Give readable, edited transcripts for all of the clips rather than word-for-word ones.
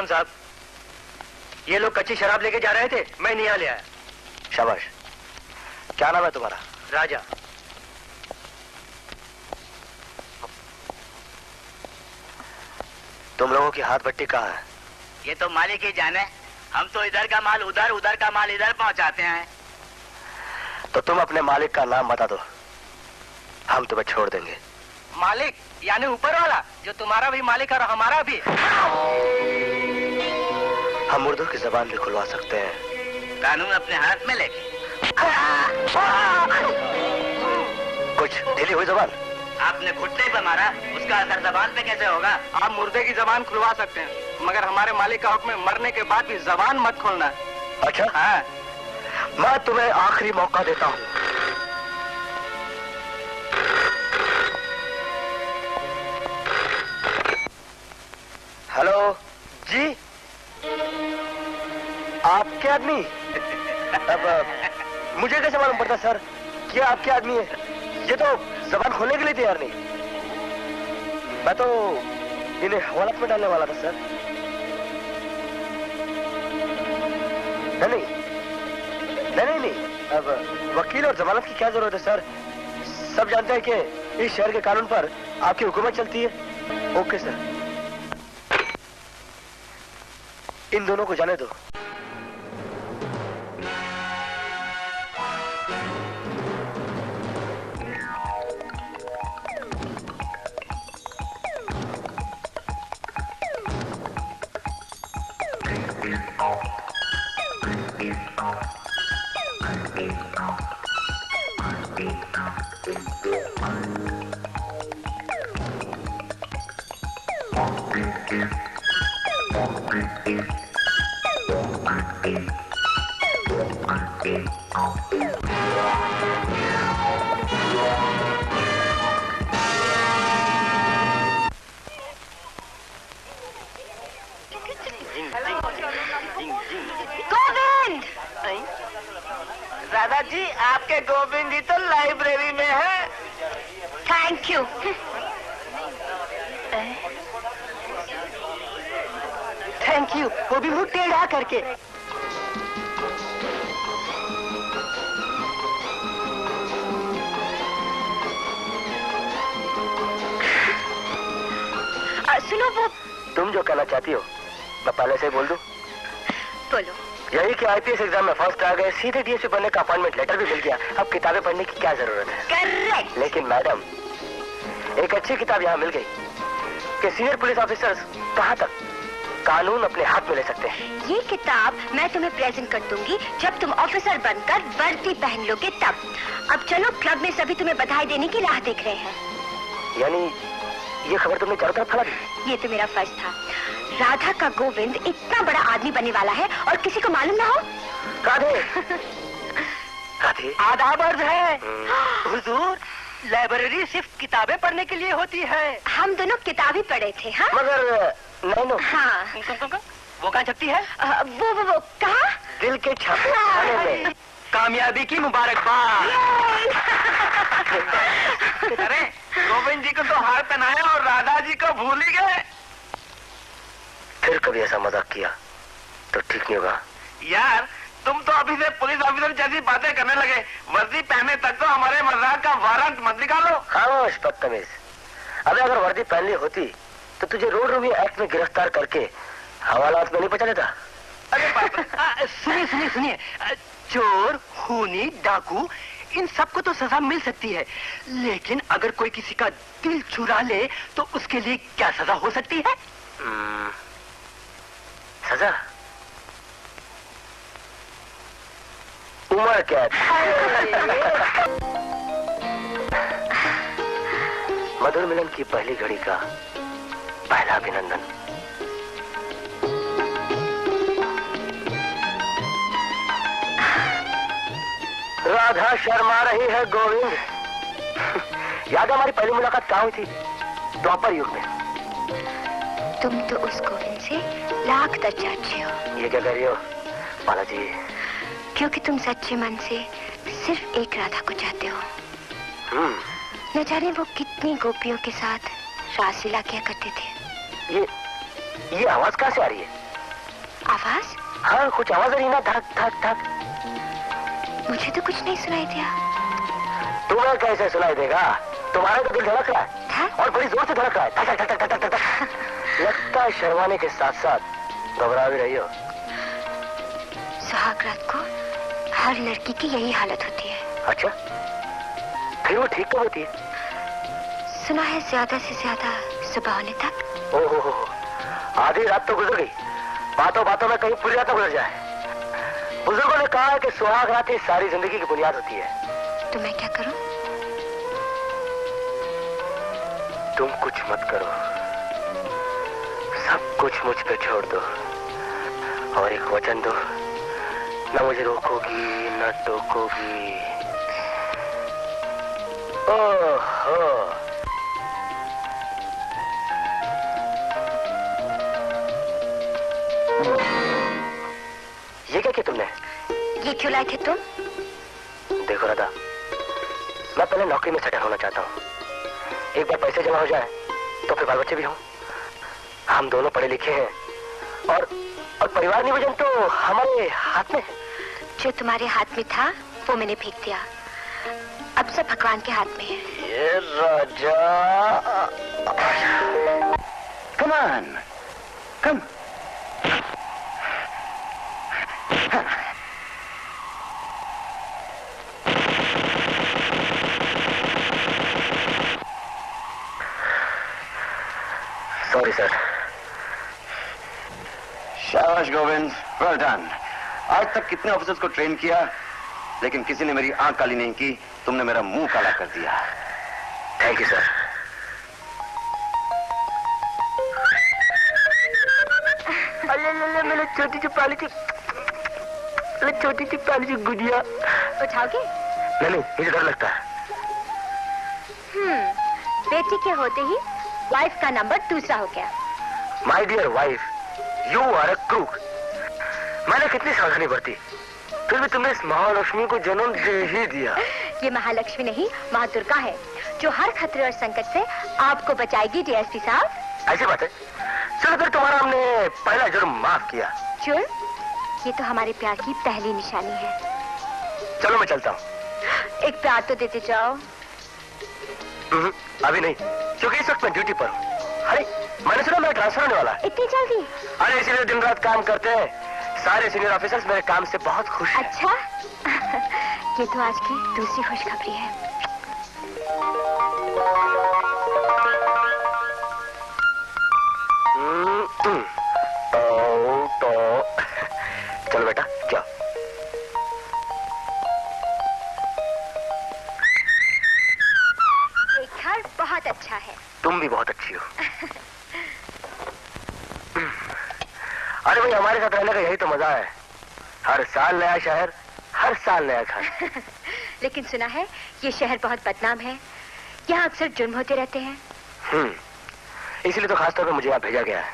साहब, ये लोग कच्ची शराब लेके जा रहे थे, मैं नहीं ले आया। शाबाश। क्या नाम है तुम्हारा? राजा। तुम लोगों की हाथ भट्टी कहाँ है? ये तो मालिक ही जाने, हम तो इधर का माल उधर, उधर का माल इधर पहुंचाते हैं। तो तुम अपने मालिक का नाम बता दो, हम तुम्हें छोड़ देंगे। मालिक यानी ऊपर वाला, जो तुम्हारा भी मालिक और हमारा भी। हम मुर्दों की जबान भी खुलवा सकते हैं, कानून अपने हाथ में लेके। कुछ ढीली हुई जबान? आपने घुटने पे मारा, उसका असर जबान पे कैसे होगा? आप मुर्दे की जबान खुलवा सकते हैं, मगर हमारे मालिक का हुक्म है मरने के बाद भी जबान मत खोलना। अच्छा हाँ। मैं तुम्हें आखिरी मौका देता हूँ। हेलो जी, आपके आदमी? अब मुझे कैसे मालूम पड़ता सर कि आपके आदमी है? ये तो जबान खोलने के लिए तैयार नहीं। मैं तो इन्हें हवालात में डालने वाला था सर। नहीं नहीं नहीं, अब वकील और जमानत की क्या जरूरत है सर? सब जानते हैं कि इस शहर के कानून पर आपकी हुकूमत चलती है। ओके सर, इन दोनों को जाने दो। गोविंद! राधा जी, आपके गोविंद जी तो लाइब्रेरी में है। Thank you. थैंक यू, वो भी मुंह टेढ़ा करके। सुनो, वो तुम जो कहना चाहती हो मैं पहले से ही बोल दूं? बोलो। यही कि आईपीएस एग्जाम में फर्स्ट आ गए, सीधे डीएसपी बनने का अपॉइंटमेंट लेटर भी मिल गया। अब किताबें पढ़ने की क्या जरूरत है? करेक्ट। लेकिन मैडम, एक अच्छी किताब यहाँ मिल गई कि सीनियर पुलिस ऑफिसर्स कहाँ तक कानून अपने हाथ में ले सकते हैं। ये किताब मैं तुम्हें प्रेजेंट कर दूंगी जब तुम ऑफिसर बनकर वर्दी पहन लोगे तब। अब चलो, क्लब में सभी तुम्हें बधाई देने की राह देख रहे हैं। यानी ये खबर तुमने चारों तरफ फैला दी? ये तो मेरा फर्ज था। राधा का गोविंद इतना बड़ा आदमी बनने वाला है और किसी को मालूम ना हो। राधे राधे, आदाब अर्ज है। हुजूर, लाइब्रेरी सिर्फ किताबें पढ़ने के लिए होती है। हम दोनों किताबें पढ़े थे। हाँ मगर नहीं। हाँ। वो कहाँ छपती है? वो कहाँ? दिल के छापे खाने में। कामयाबी की मुबारकबाद। अरे, गोविंद जी को तो हार पहनाया और राधा जी को भूल ही गए। फिर कभी ऐसा मजाक किया तो ठीक नहीं होगा। यार, तुम तो अभी से पुलिस ऑफिसर जैसी बातें करने लगे। वर्दी पहने तक तो हमारे मजाक का वारंट मत निकालो। खामोश बदतमीज। अबे अगर वर्दी पहन ली होती तो तुझे रोड रोमियो एक्ट में गिरफ्तार करके हवालात में नहीं पहुंचा देता। अरे बाप रे। सुनिए, चोर, खूनी, डाकू, इन सबको तो सजा मिल सकती है, लेकिन अगर कोई किसी का दिल चुरा ले तो उसके लिए क्या सजा हो सकती है? सजा? उम्र कैद। मधुर मिलन की पहली घड़ी का पहला अभिनंदन। राधा शर्मा रही है गोविंद। याद है हमारी पहली मुलाकात कहाँ हुई थी? द्वापर युग में। तुम तो उस गोविंद से लाख दर्जा अच्छे हो। ये क्या कह रही हो बालाजी? क्योंकि तुम सच्चे मन से सिर्फ एक राधा को चाहते हो। न जाने वो कितनी गोपियों के साथ रासलीला किया करते थे। ये आवाज कहाँ से आ रही है? आवाज? हाँ, कुछ आवाज नहीं ना, धक धक धक। मुझे तो कुछ नहीं सुनाई दिया। तुम्हें कैसे सुनाई देगा? तुम्हारा तो दिल धड़क रहा है था? और बड़ी जोर से धड़क रहा है। धक धक धक धक धक। लगता है शर्माने के साथ साथ घबरा भी रही हो। सुहाग रात को हर लड़की की यही हालत होती है। अच्छा, फिर वो ठीक कब होती है? सुना है ज्यादा से ज्यादा सुबह होने तक। ओहो, आधी रात तो गुजर गई, बातों बातों में कहीं पूरी रात गुजर जाए। बुजुर्गों ने कहा है कि सुहाग रात ही सारी जिंदगी की बुनियाद होती है। तो मैं क्या करूं? तुम कुछ मत करो, सब कुछ मुझ पे छोड़ दो और एक वचन दो, न मुझे रोकोगी न टोकोगी। ओहो, ये क्या किया तुमने? ये क्यों लाए थे तुम? देखो राधा, मैं पहले नौकरी में सेटल होना चाहता हूँ। एक बार पैसे जमा हो जाए तो फिर बाल बच्चे भी हों। हम दोनों पढ़े लिखे हैं और परिवार नियोजन तो हमारे हाथ में है। जो तुम्हारे हाथ में था वो मैंने फेंक दिया, अब सब भगवान के हाथ में है। ये राजा, come on, come. Sorry sir. शाबाश गोविंद, वेल डन। आज तक कितने ऑफिसर्स को ट्रेन किया, लेकिन किसी ने मेरी आंख काली नहीं की। तुमने मेरा मुंह काला कर दिया। Thank you sir. मैंने छोटी सी पाली गुजिया। उठाओगे? नहीं, मुझे डर लगता है। बेटी के होते ही वाइफ का नंबर दूसरा हो गया। My dear wife, you are a crook. मैंने कितनी सावधानी बरती, फिर भी तुमने इस महालक्ष्मी को जन्म दे ही दिया। ये महालक्ष्मी नहीं, माँ दुर्गा है, जो हर खतरे और संकट से आपको बचाएगी। डीएसपी साहब, ऐसी बात है? चलो फिर तुम्हारा हमने पहला जुर्म माफ किया। जुर्म? ये तो हमारे प्यार की पहली निशानी है। चलो मैं चलता हूँ। एक प्यार तो देते जाओ। अभी नहीं, क्योंकि इस वक्त मैं ड्यूटी पर हूँ। अरे मैंने सुना मेरा ट्रांसफर होने वाला है। इतनी जल्दी? अरे इसीलिए दिन रात काम करते हैं। सारे सीनियर ऑफिसर्स मेरे काम से बहुत खुश हैं। अच्छा ये तो आज की दूसरी खुशखबरी है। तो चलो बेटा, जाओ। एक घर बहुत अच्छा है। तुम भी बहुत अच्छी हो। अरे भाई, हमारे साथ रहने का यही तो मजा है। हर साल नया शहर, हर साल नया घर। लेकिन सुना है ये शहर बहुत बदनाम है, यहाँ अक्सर जुर्म होते रहते हैं। इसलिए तो खासतौर पे मुझे यहाँ भेजा गया है।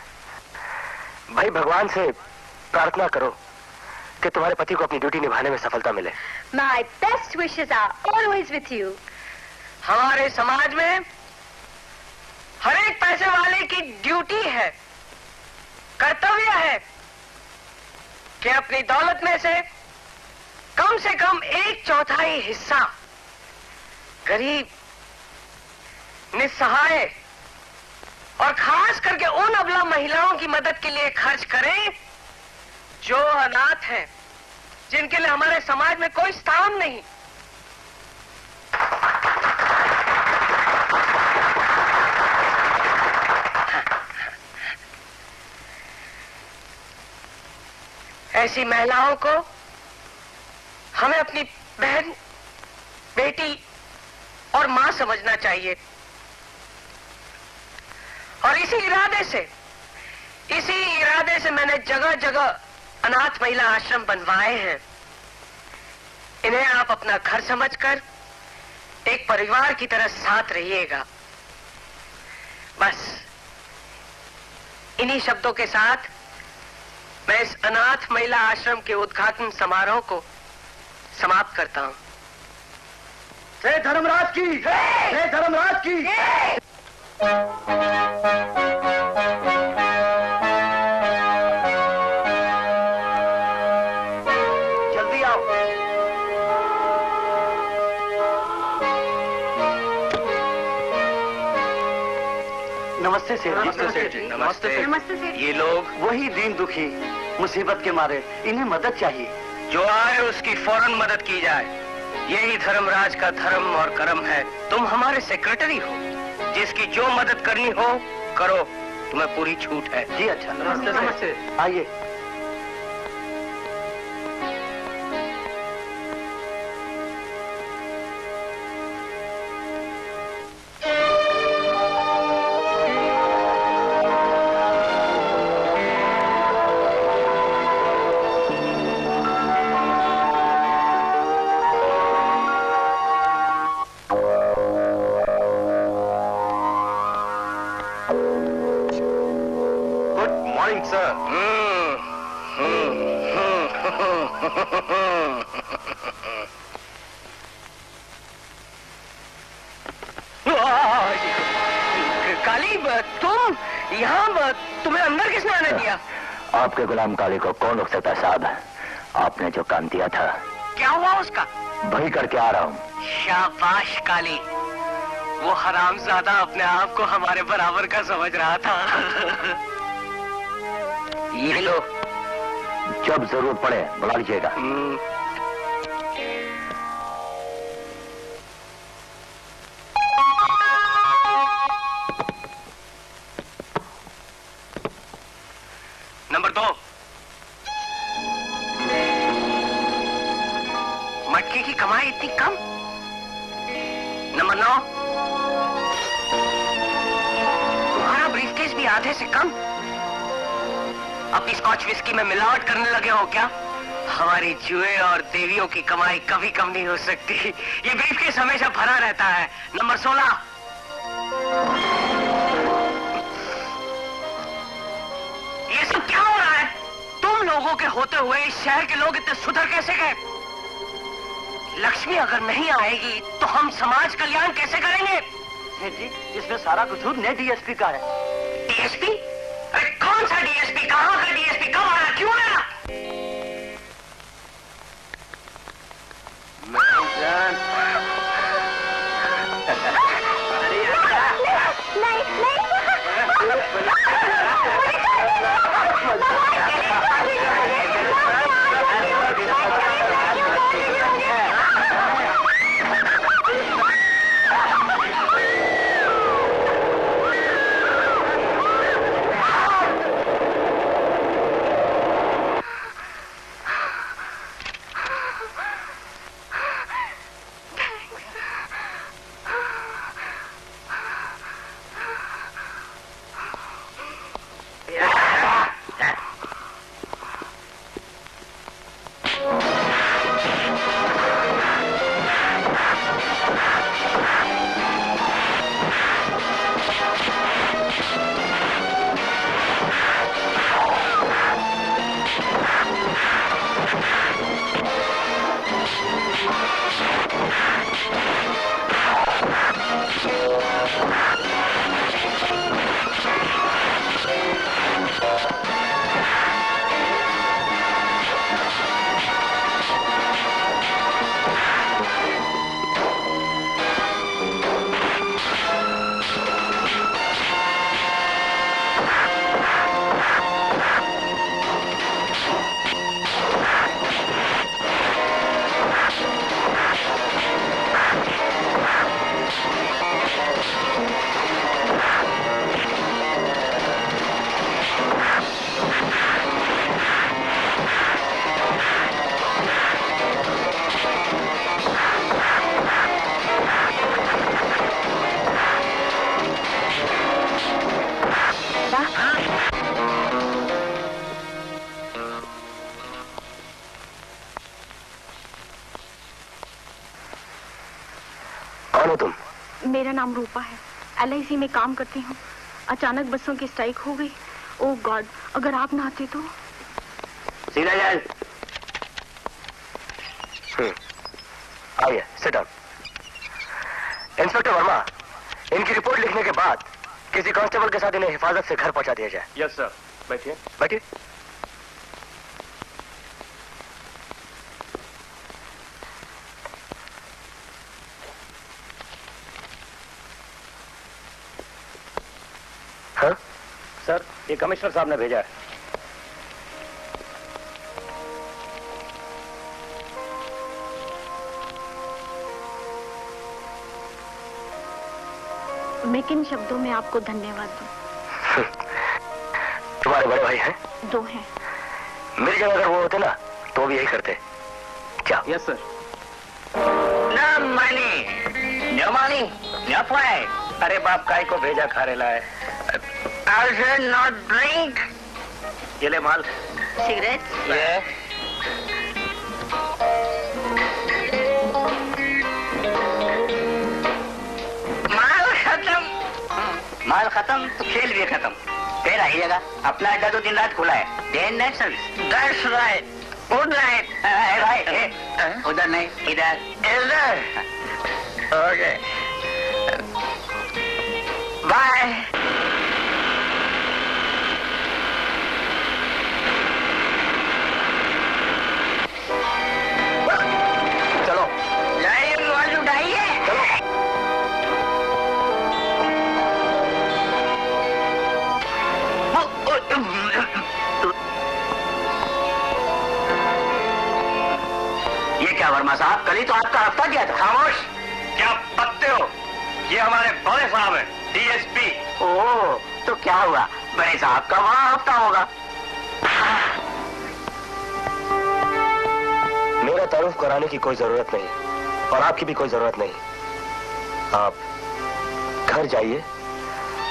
भाई, भगवान से प्रार्थना करो कि तुम्हारे पति को अपनी ड्यूटी निभाने में सफलता मिले। My best wishes are always with you. हमारे समाज में हर एक पैसे वाले की ड्यूटी है, कर्तव्य है कि अपनी दौलत में से कम 1/4 हिस्सा गरीब, निस्सहाय और खास करके उन अबला महिलाओं की मदद के लिए खर्च करें जो अनाथ हैं, जिनके लिए हमारे समाज में कोई स्थान नहीं। ऐसी महिलाओं को हमें अपनी बहन, बेटी और मां समझना चाहिए। और इसी इरादे से मैंने जगह जगह अनाथ महिला आश्रम बनवाए हैं। इन्हें आप अपना घर समझकर एक परिवार की तरह साथ रहिएगा। बस इन्हीं शब्दों के साथ मैं इस अनाथ महिला आश्रम के उद्घाटन समारोह को समाप्त करता हूं। जय धर्मराज की, जय धर्मराज की। नमस्ते सेठ जी। नमस्ते सेठ जी। नमस्ते। नमस्ते सेठ। ये लोग वही दीन दुखी मुसीबत के मारे, इन्हें मदद चाहिए। जो आए उसकी फौरन मदद की जाए। यही धर्मराज का धर्म और कर्म है। तुम हमारे सेक्रेटरी हो, जिसकी जो मदद करनी हो करो, तुम्हें पूरी छूट है। जी अच्छा। नमस्ते। आइए। Good morning sir. काली, तुम यहाँ, तुम्हें अंदर किसने आने दिया? आपके गुलाम काली को कौन रोक सकता साहब? आपने जो काम दिया था क्या हुआ उसका? वही करके आ रहा हूँ। शाबाश काली। वो हरामजादा अपने आप को हमारे बराबर का समझ रहा था। ये लो। जब जरूरत पड़े बुला लीजिएगा। नंबर 2, मटके की कमाई इतनी कम। नंबर 9, तुम्हारा ब्रीफकेस भी आधे से कम। अपनी स्कॉच विस्की में मिलावट करने लगे हो क्या? हमारी जुए और देवियों की कमाई कभी कम नहीं हो सकती। ये ब्रीफकेस हमेशा भरा रहता है। नंबर 16, ये सब क्या हो रहा है? तुम लोगों के होते हुए इस शहर के लोग इतने सुधर कैसे गए? लक्ष्मी अगर नहीं आएगी तो हम समाज कल्याण कैसे करेंगे? सेठ जी, इसमें सारा कसूर नए डीएसपी का है। डीएसपी? अरे कौन सा डीएसपी? कहाँ का डीएसपी? कब आया? क्यों आया? हो तुम? मेरा नाम रूपा है, LIC में काम करती हूँ। अचानक बसों की स्ट्राइक हो गई। ओह गॉड, अगर आप ना आते तो। सीधा जाए। आइए, सिट डाउन। इंस्पेक्टर वर्मा, इनकी रिपोर्ट लिखने के बाद किसी कांस्टेबल के साथ इन्हें हिफाजत से घर पहुंचा दिया जाए। Yes sir. बैठिए। बैठिए। हाँ? सर, ये कमिश्नर साहब ने भेजा है। मैं किन शब्दों में आपको धन्यवाद दूं? तुम्हारे बड़े भाई हैं? 2 हैं। मेरी जगह अगर वो होते ना तो भी यही करते। क्या? Yes sir. No money, no play। अरे बाप काय को भेजा खारे लाए। I should not drink। ये ले माल। सिगरेट? ये। माल खत्म तो खेल भी खत्म। फिर आइएगा, अपना अड्डा तो दिन रात खुला है। Day and night service. That's right, good night. Right, उधर नहीं, इधर। इधर। Okay, bye. चलो जाइए, मोबाइल उठाइए। चलो। ये क्या वर्मा साहब, कल ही तो आपका हफ्ता गया था। खामोश, क्या पत्ते हो? ये हमारे बड़े साहब हैं, डीएसपी। ओह, तो क्या हुआ, बड़े साहब का वहाँ हफ्ता होगा। मेरा तारुफ कराने की कोई जरूरत नहीं और आपकी भी कोई जरूरत नहीं। आप घर जाइए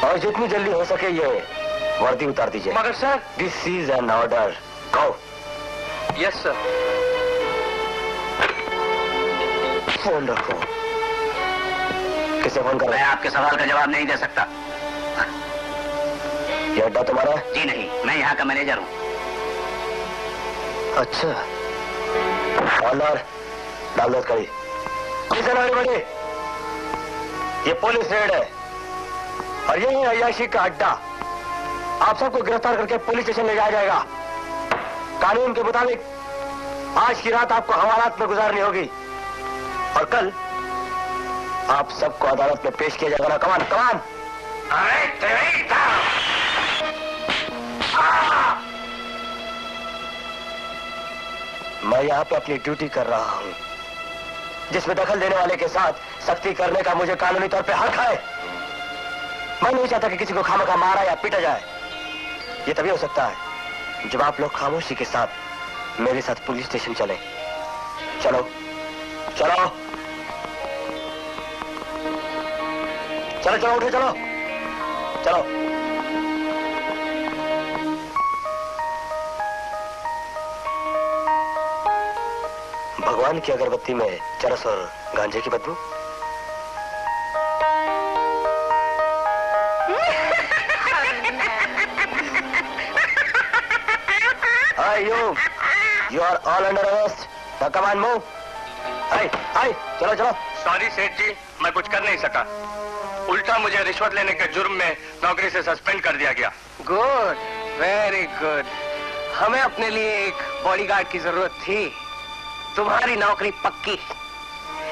और जितनी जल्दी हो सके ये वर्दी उतार दीजिए। मगर sir. This is an order. Go. Yes sir. Phone रखो। किसे फोन कर रहे मैं आपके सवाल का जवाब नहीं दे सकता। हैं? ये अड्डा तुम्हारा है? जी नहीं, मैं यहाँ का मैनेजर हूँ। अच्छा, ऑनर डाल दो कड़ी। किसे ना बड़ी, ये पुलिस रेड है और ये है अय्याशी का अड्डा। आप सबको गिरफ्तार करके पुलिस स्टेशन ले जाया जाएगा। कानून के मुताबिक आज की रात आपको हवालात में गुजारनी होगी और कल आप सबको अदालत में पेश किया जाएगा ना। कमान कमान। अरे तेरी मैं यहाँ पे अपनी ड्यूटी कर रहा हूँ, जिसमें दखल देने वाले के साथ सख्ती करने का मुझे कानूनी तौर पे हक है। मैं नहीं चाहता कि किसी को खामखा मारा या पीटा जाए। ये तभी हो सकता है जब आप लोग खामोशी के साथ मेरे साथ पुलिस स्टेशन चले। चलो चलो चलो चलो, उठो, चलो चलो। भगवान की अगरबत्ती में चरस और गांजे की बदबू। You are all under arrest. Now come on, move. Hey, चलो चलो। सॉरी सेठ जी, मैं कुछ कर नहीं सका। उल्टा मुझे रिश्वत लेने के जुर्म में नौकरी से सस्पेंड कर दिया गया। Good, very good. हमें अपने लिए एक बॉडीगार्ड की जरूरत थी। तुम्हारी नौकरी पक्की।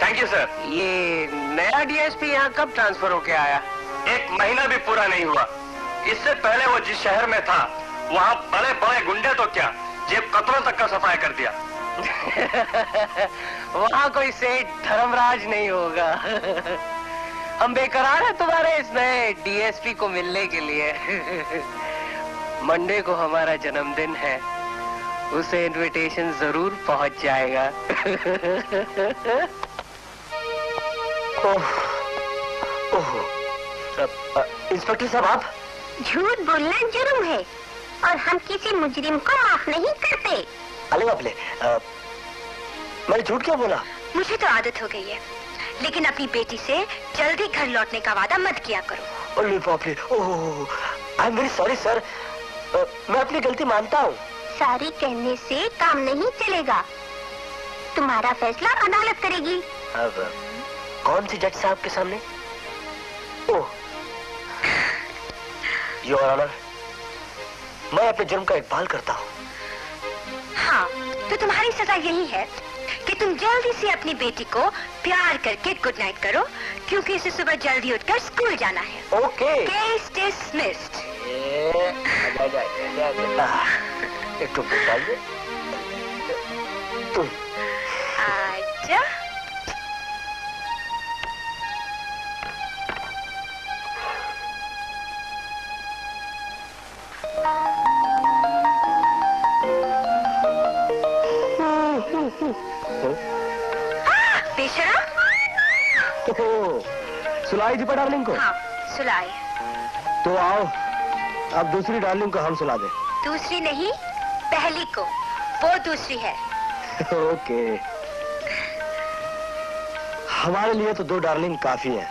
Thank you sir. ये नया डीएसपी यहाँ कब ट्रांसफर होके आया? 1 महीना भी पूरा नहीं हुआ। इससे पहले वो जिस शहर में था वहाँ बड़े बड़े गुंडे तो क्या, जेब कतरों तक का सफाया कर दिया। वहाँ कोई सेठ धर्मराज नहीं होगा। हम बेकरार हैं तुम्हारे इस नए डीएसपी को मिलने के लिए। मंडे को हमारा जन्मदिन है, उसे इनविटेशन जरूर पहुंच जाएगा। इंस्पेक्टर साहब, आप झूठ बोलना जुर्म है और हम किसी मुजरिम को माफ नहीं करते। अले बापले, मैंने झूठ क्यों बोला? मुझे तो आदत हो गई है, लेकिन अपनी बेटी से जल्दी घर लौटने का वादा मत किया करो। अरे बापले, oh, I am very sorry sir. मैं अपनी गलती मानता हूँ। सारी कहने से काम नहीं चलेगा, तुम्हारा फैसला अदालत करेगी। अब कौन सी जज साहब के सामने? ओह, योर ऑनर, मैं अपने जुर्म का इकबाल करता हूँ। हाँ, तो तुम्हारी सजा यही है कि तुम जल्दी से अपनी बेटी को प्यार करके गुड नाइट करो, क्योंकि इसे सुबह जल्दी उठकर स्कूल जाना है। ओके। Case dismissed. एक टोपी डाल दे। आजा। बेशरम। सुलाई दीपा डार्लिंग को? हाँ, सुलाई। तो आओ अब दूसरी डार्लिंग को हम सुला दे। दूसरी नहीं, पहली को। वो दूसरी है। ओके। हमारे लिए तो 2 डार्लिंग काफी है।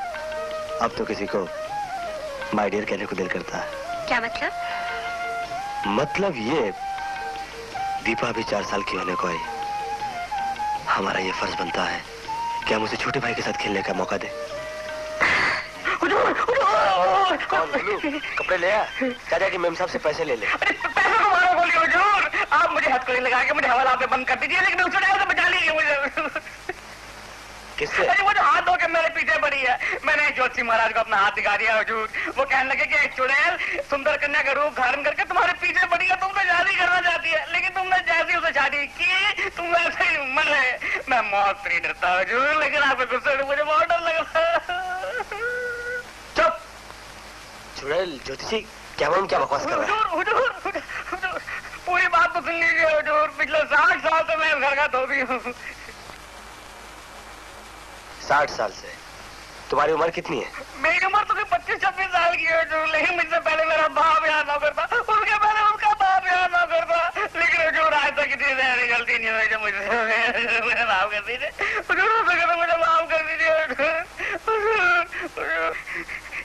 अब तो किसी को माय डियर कहने को दिल करता है। क्या मतलब? मतलब ये, दीपा भी 4 साल की होने को आई। हमारा ये फर्ज बनता है कि हम उसे छोटे भाई के साथ खेलने का मौका दें। कपड़े ले आ, चाचा की मेम साहब से पैसे ले ले। अरे पैसे तो मारो बोलिए हुजूर, आप मुझे हथकड़ी लगा के मुझे हवाला पे बंद कर दीजिए, लेकिन उस चुड़ैल से बचा लीजिए मुझे। किससे? अरे वो जो हाथ धो के मेरे पीछे पड़ी है, मैंने ज्योतिषी महाराज को अपना हाथ दिखा दिया हुजूर। वो कहने लगे कि एक चुड़ैल सुंदर कन्या का रूप धारण करके तुम्हारे पीछे पड़ी है, तुमसे शादी करना चाहती है, लेकिन तुमने जैसी उसे शादी की तुम वैसे ही मरे। मैं मौत से नहीं डरता हुजूर, लेकिन आपके गुस्से से मुझे बहुत डर लग रहा है। चुप। चुड़ैल ज्योतिषी क्या बकवास कर रहा है? हुजूर, पूरी बात तो सुन लीजिए हुजूर। पिछले 60 साल से मैं इस घर का धोबी हूँ। 60 साल से? तुम्हारी उम्र कितनी है? मेरी उम्र तो 25-26 साल की है हुजूर, लेकिन मुझसे पहले मेरा बाप यहाँ नौकर था, उसके पहले उसका बाप यहाँ नौकर था, लेकिन हुजूर आज तक किसी से गलती नहीं हुई जो मुझे माफ कर दीजिए हुजूर, मुझे माफ कर दीजिए।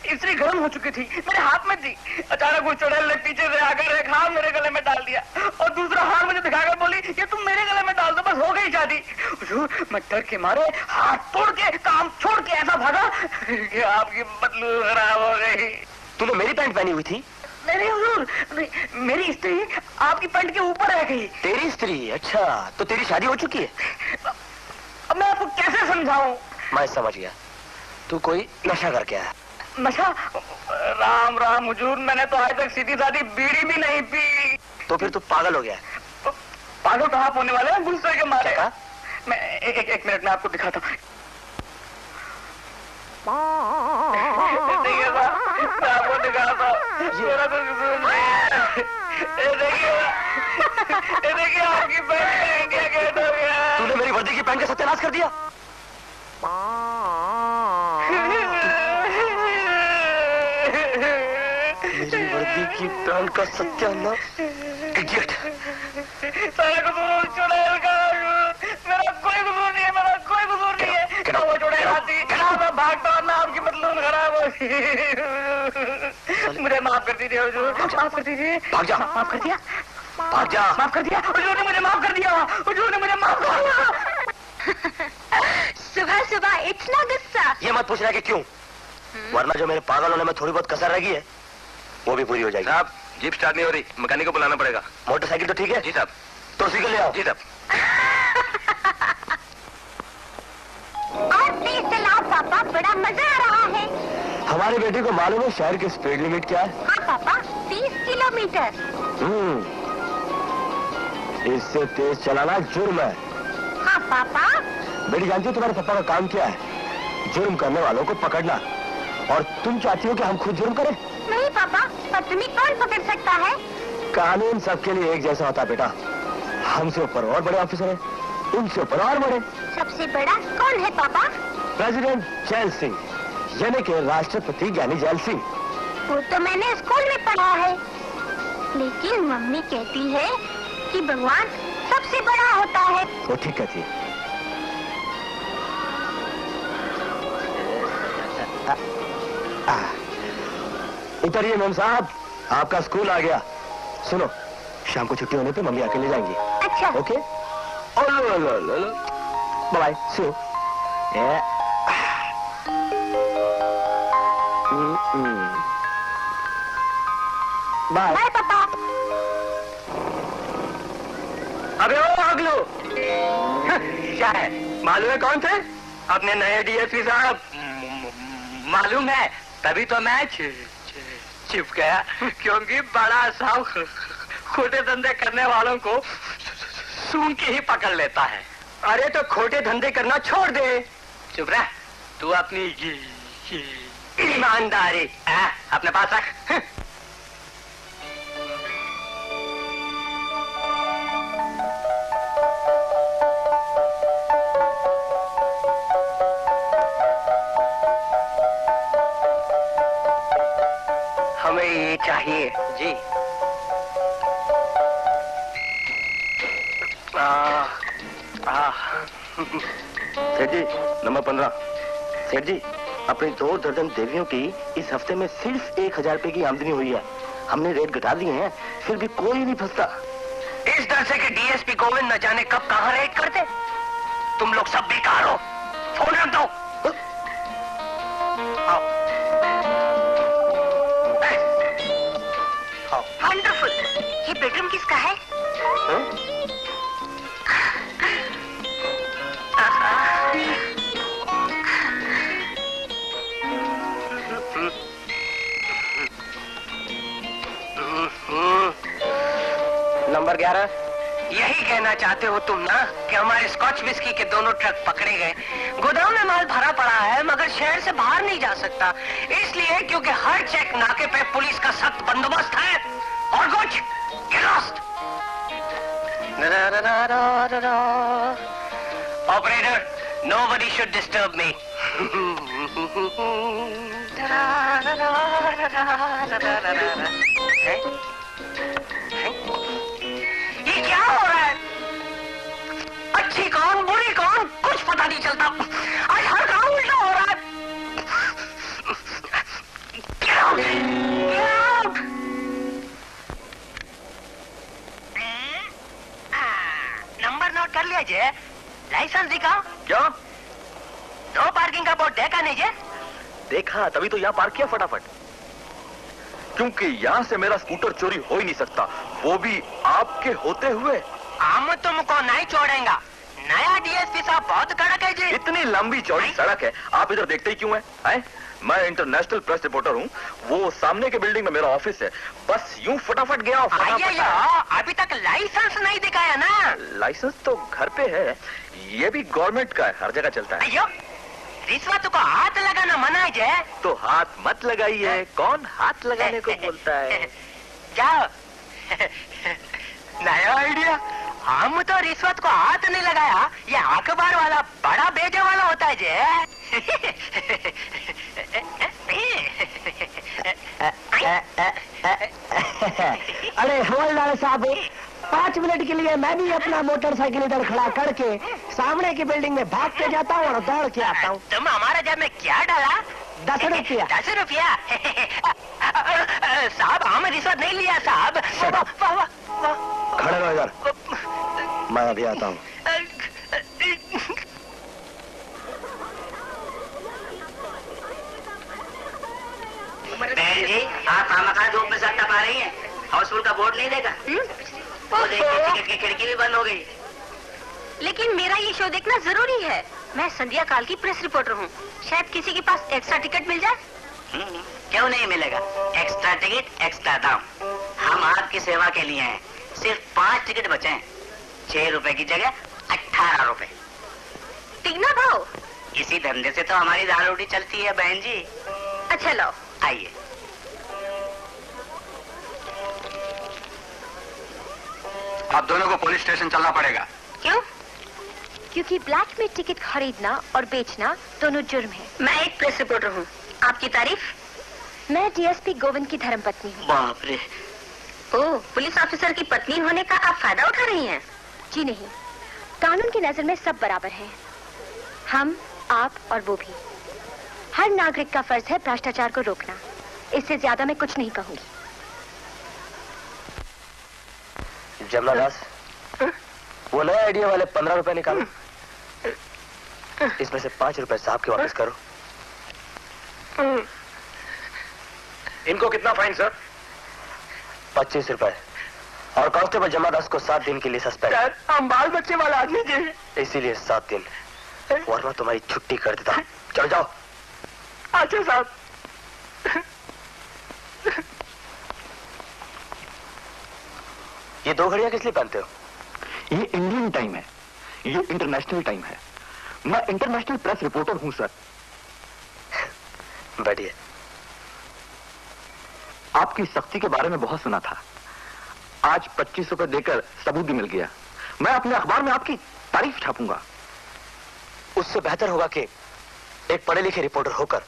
स्त्री गर्म हो चुकी थी, मेरे हाथ में थी। अचानक उस चुड़ैल ने पीछे से आकर एक हाथ मेरे गले में डाल दिया और दूसरा हाथ मुझे दिखाकर बोली ये तुम मेरे गले में डाल दो, बस हो गई शादी। हुजूर, मैं डर के मारे हाथ तोड़ के काम छोड़ के ऐसा भागा कि आपकी बदलू खराब हो गई। तूने मेरी पैंट पहनी हुई थी? नहीं हुजूर, मेरी स्त्री आपकी पैंट के ऊपर रह गई। तेरी स्त्री? अच्छा, तो तेरी शादी हो चुकी है? अब मैं आपको कैसे समझाऊं? मैं समझ गया, तू कोई नशा करके आया। नशा? राम राम हुजूर, मैंने तो आज तक सीधी सादी बीड़ी भी नहीं पी। तो फिर तू पागल हो गया? पागल तो आप होने वाले हैं गुस्से के मारे। क्या? मैं एक मिनट में आपको दिखाता हूँ। देखिए साहब, मैं आपको दिखाता हूँ, मेरा कोई कसूर नहीं है। देखिए आपकी पैंट का इंडिया गेट हो गया। तूने मेरी वर्दी की पैंट का सत्यानाश कर दिया। मेरी वर्दी की पैंट का सत्यानाश? इडियट। सारा कसूर चुड़ैल का। मेरा कोई कसूर नहीं है, मेरा कोई कसूर नहीं है। वो चुड़ैल आती, मैं भागता और मैं आपकी बदलून खराब हो। मुझे माफ कर दीजिए हुजूर, माफ कर दीजिए। भाग जा। माफ कर दिया, भाग जा। माफ कर दिया हुजूर ने मुझे माफ कर दिया, हुजूर ने मुझे माफ कर दिया। सुबह सुबह इतना गुस्सा? ये मत पूछना कि क्यों, वरना जो मेरे पागल होने में थोड़ी बहुत कसर रह गई है वो भी पूरी हो जाएगी। साहब, जीप स्टार्ट नहीं हो रही, मैकेनिक को बुलाना पड़ेगा। मोटरसाइकिल तो ठीक है? जी साहब। तो साइकिल ले आओ। जी साहब। और तेज चलाओ पापा, बड़ा मजा आ रहा है। हमारे बेटे को मालूम है शहर की स्पीड लिमिट क्या है? हाँ पापा, 30 किलोमीटर। इससे तेज चलाना जुर्म है। हाँ पापा। बेटी जानती हो तुम्हारे पापा का काम क्या है? जुर्म करने वालों को पकड़ना। और तुम चाहती हो कि हम खुद जुर्म करें? नहीं पापा, पर तुम्हें कौन पकड़ सकता है? कानून सबके लिए एक जैसा होता है बेटा। हमसे ऊपर और बड़े ऑफिसर हैं, उनसे ऊपर और बड़े। सबसे बड़ा कौन है पापा? प्रेसिडेंट जैल सिंह, यानी कि राष्ट्रपति ज्ञानी जैल सिंह। वो तो मैंने स्कूल में पढ़ा है, लेकिन मम्मी कहती है कि भगवान सबसे बड़ा होता है। वो ठीक कहती है। उतरिए मैम साहब, आपका स्कूल आ गया। सुनो, शाम को छुट्टी होने पे मम्मी आके ले जाएंगी। अच्छा। Okay? Bye, see you. Bye. Bye पापा। अबे ओ अगलो, क्या है? मालूम है कौन थे? अपने नए डीएसपी साहब। मालूम है, तभी तो मैं छिप गया, क्योंकि बड़ा साहब खोटे धंधे करने वालों को सूंघ के ही पकड़ लेता है। अरे तो खोटे धंधे करना छोड़ दे। चुप रह, तू अपनी ईमानदारी अपने पास रख। हमें ये चाहिए जी। सेठ जी, नंबर 15। सेठ जी, अपनी 2 दर्जन देवियों की इस हफ्ते में सिर्फ 1000 रुपए की आमदनी हुई है। हमने रेट घटा दिए हैं, फिर भी कोई नहीं फंसता। इस डर से कि डीएसपी गोविंद न जाने कब कहां रेड कर दे। तुम लोग सब बेकार हो। फोन रख दो। वंडरफुल। ये बेडरूम किसका है? नंबर 11। यही कहना चाहते हो तुम ना कि हमारे स्कॉच विस्की के दोनों ट्रक पकड़े गए। गोदाम में माल भरा पड़ा है मगर शहर से बाहर नहीं जा सकता, इसलिए क्योंकि हर चेक नाके पे पुलिस का सख्त बंदोबस्त है। और कुछ get lost। Operator, nobody should disturb me। ये क्या हो रहा है? अच्छी कौन बुरी कौन कुछ पता नहीं चलता। आज हर काम उल्टा हो रहा है। Get out! Get out! Number note कर लिया जे। लाइसेंस दिखाओ। क्या? नो पार्किंग का बोर्ड देखा नहीं जे? देखा, तभी तो यहाँ पार्क किया फटाफट। क्योंकि यहाँ से मेरा स्कूटर चोरी हो ही नहीं सकता, वो भी आपके होते हुए। हम तुमको नहीं छोड़ेंगे। नया डीएसपी साहब बहुत कड़क है जी। इतनी लंबी चौड़ी सड़क है, आप इधर देखते ही क्यों हैं? मैं इंटरनेशनल प्रेस रिपोर्टर हूँ। वो सामने के बिल्डिंग में मेरा ऑफिस है। बस यूं फटाफट गया और आइए अभी तक लाइसेंस नहीं दिखाया ना। लाइसेंस तो घर पे है, ये भी गवर्नमेंट का है, हर जगह चलता है। अयो, रिश्वत को हाथ लगाना मना है जे। तो हाथ मत लगाइए, कौन हाथ लगाने को बोलता है? जाओ। नया आइडिया। हम तो रिश्वत को हाथ नहीं लगाया, ये अखबार वाला बड़ा बेचे वाला होता है जे। अरे हवलदार साहब, 5 मिनट के लिए मैं भी अपना मोटरसाइकिल इधर खड़ा करके सामने की बिल्डिंग में भाग के जाता हूँ और दौड़ के आता हूँ। तुम हमारा जेब में क्या डाला? 10 रुपया। 10 रुपया? साहब, हम रिश्वत नहीं लिया साहब। खड़े रहो इधर, मैं अभी आता हूँ। बहन जी, आप खामखा धूप में सट्टा पा रही हैं। हाउसफुल का बोर्ड नहीं देखा? वो देखिए, टिकट की खिड़की भी बंद हो गई। लेकिन मेरा ये शो देखना जरूरी है। मैं संध्या काल की प्रेस रिपोर्टर हूँ। शायद किसी के पास एक्स्ट्रा टिकट मिल जाए। क्यों नहीं मिलेगा? एक्स्ट्रा टिकट, एक्स्ट्रा दाम। हम आपकी सेवा के लिए हैं। सिर्फ 5 टिकट बचे हैं। 6 रुपए की जगह 18 रुपए। तिगना भाव। इसी धंधे से तो हमारी दाल रोटी चलती है बहन जी। अच्छा लो। आइए। आप दोनों को पुलिस स्टेशन चलना पड़ेगा। क्यों? क्योंकि ब्लैक में टिकट खरीदना और बेचना दोनों जुर्म है। मैं एक प्रेस रिपोर्टर हूँ। आपकी तारीफ? मैं डीएसपी गोविंद की धर्मपत्नी हूँ। बाप रे। ओह, पुलिस ऑफिसर की पत्नी होने का आप फायदा उठा रही हैं? जी नहीं, कानून की नजर में सब बराबर हैं। हम, आप और वो भी। हर नागरिक का फर्ज है भ्रष्टाचार को रोकना। इससे ज्यादा मैं कुछ नहीं कहूंगी। जमना दास, वो नया आइडिया वाले 15 रुपए निकालो। इसमें से 5 रुपए साहब के वापस करो। इनको कितना फाइन सर? 25 रुपए। और कांस्टेबल जमा दास को 7 दिन के लिए सस्पेंड। हम बाल बच्चे वाला आदमी जी। इसीलिए 7 दिन, वरना तुम्हारी छुट्टी कर देता। चलो जाओ। अच्छा साहब। ये 2 घड़ियां किस लिए पहनते हो? ये इंडियन टाइम है, ये इंटरनेशनल टाइम है। मैं इंटरनेशनल प्रेस रिपोर्टर हूं सर। बैठिए। आपकी सख्ती के बारे में बहुत सुना था। आज 25 रुपए देकर सबूत भी मिल गया। मैं अपने अखबार में आपकी तारीफ छापूंगा। उससे बेहतर होगा कि एक पढ़े लिखे रिपोर्टर होकर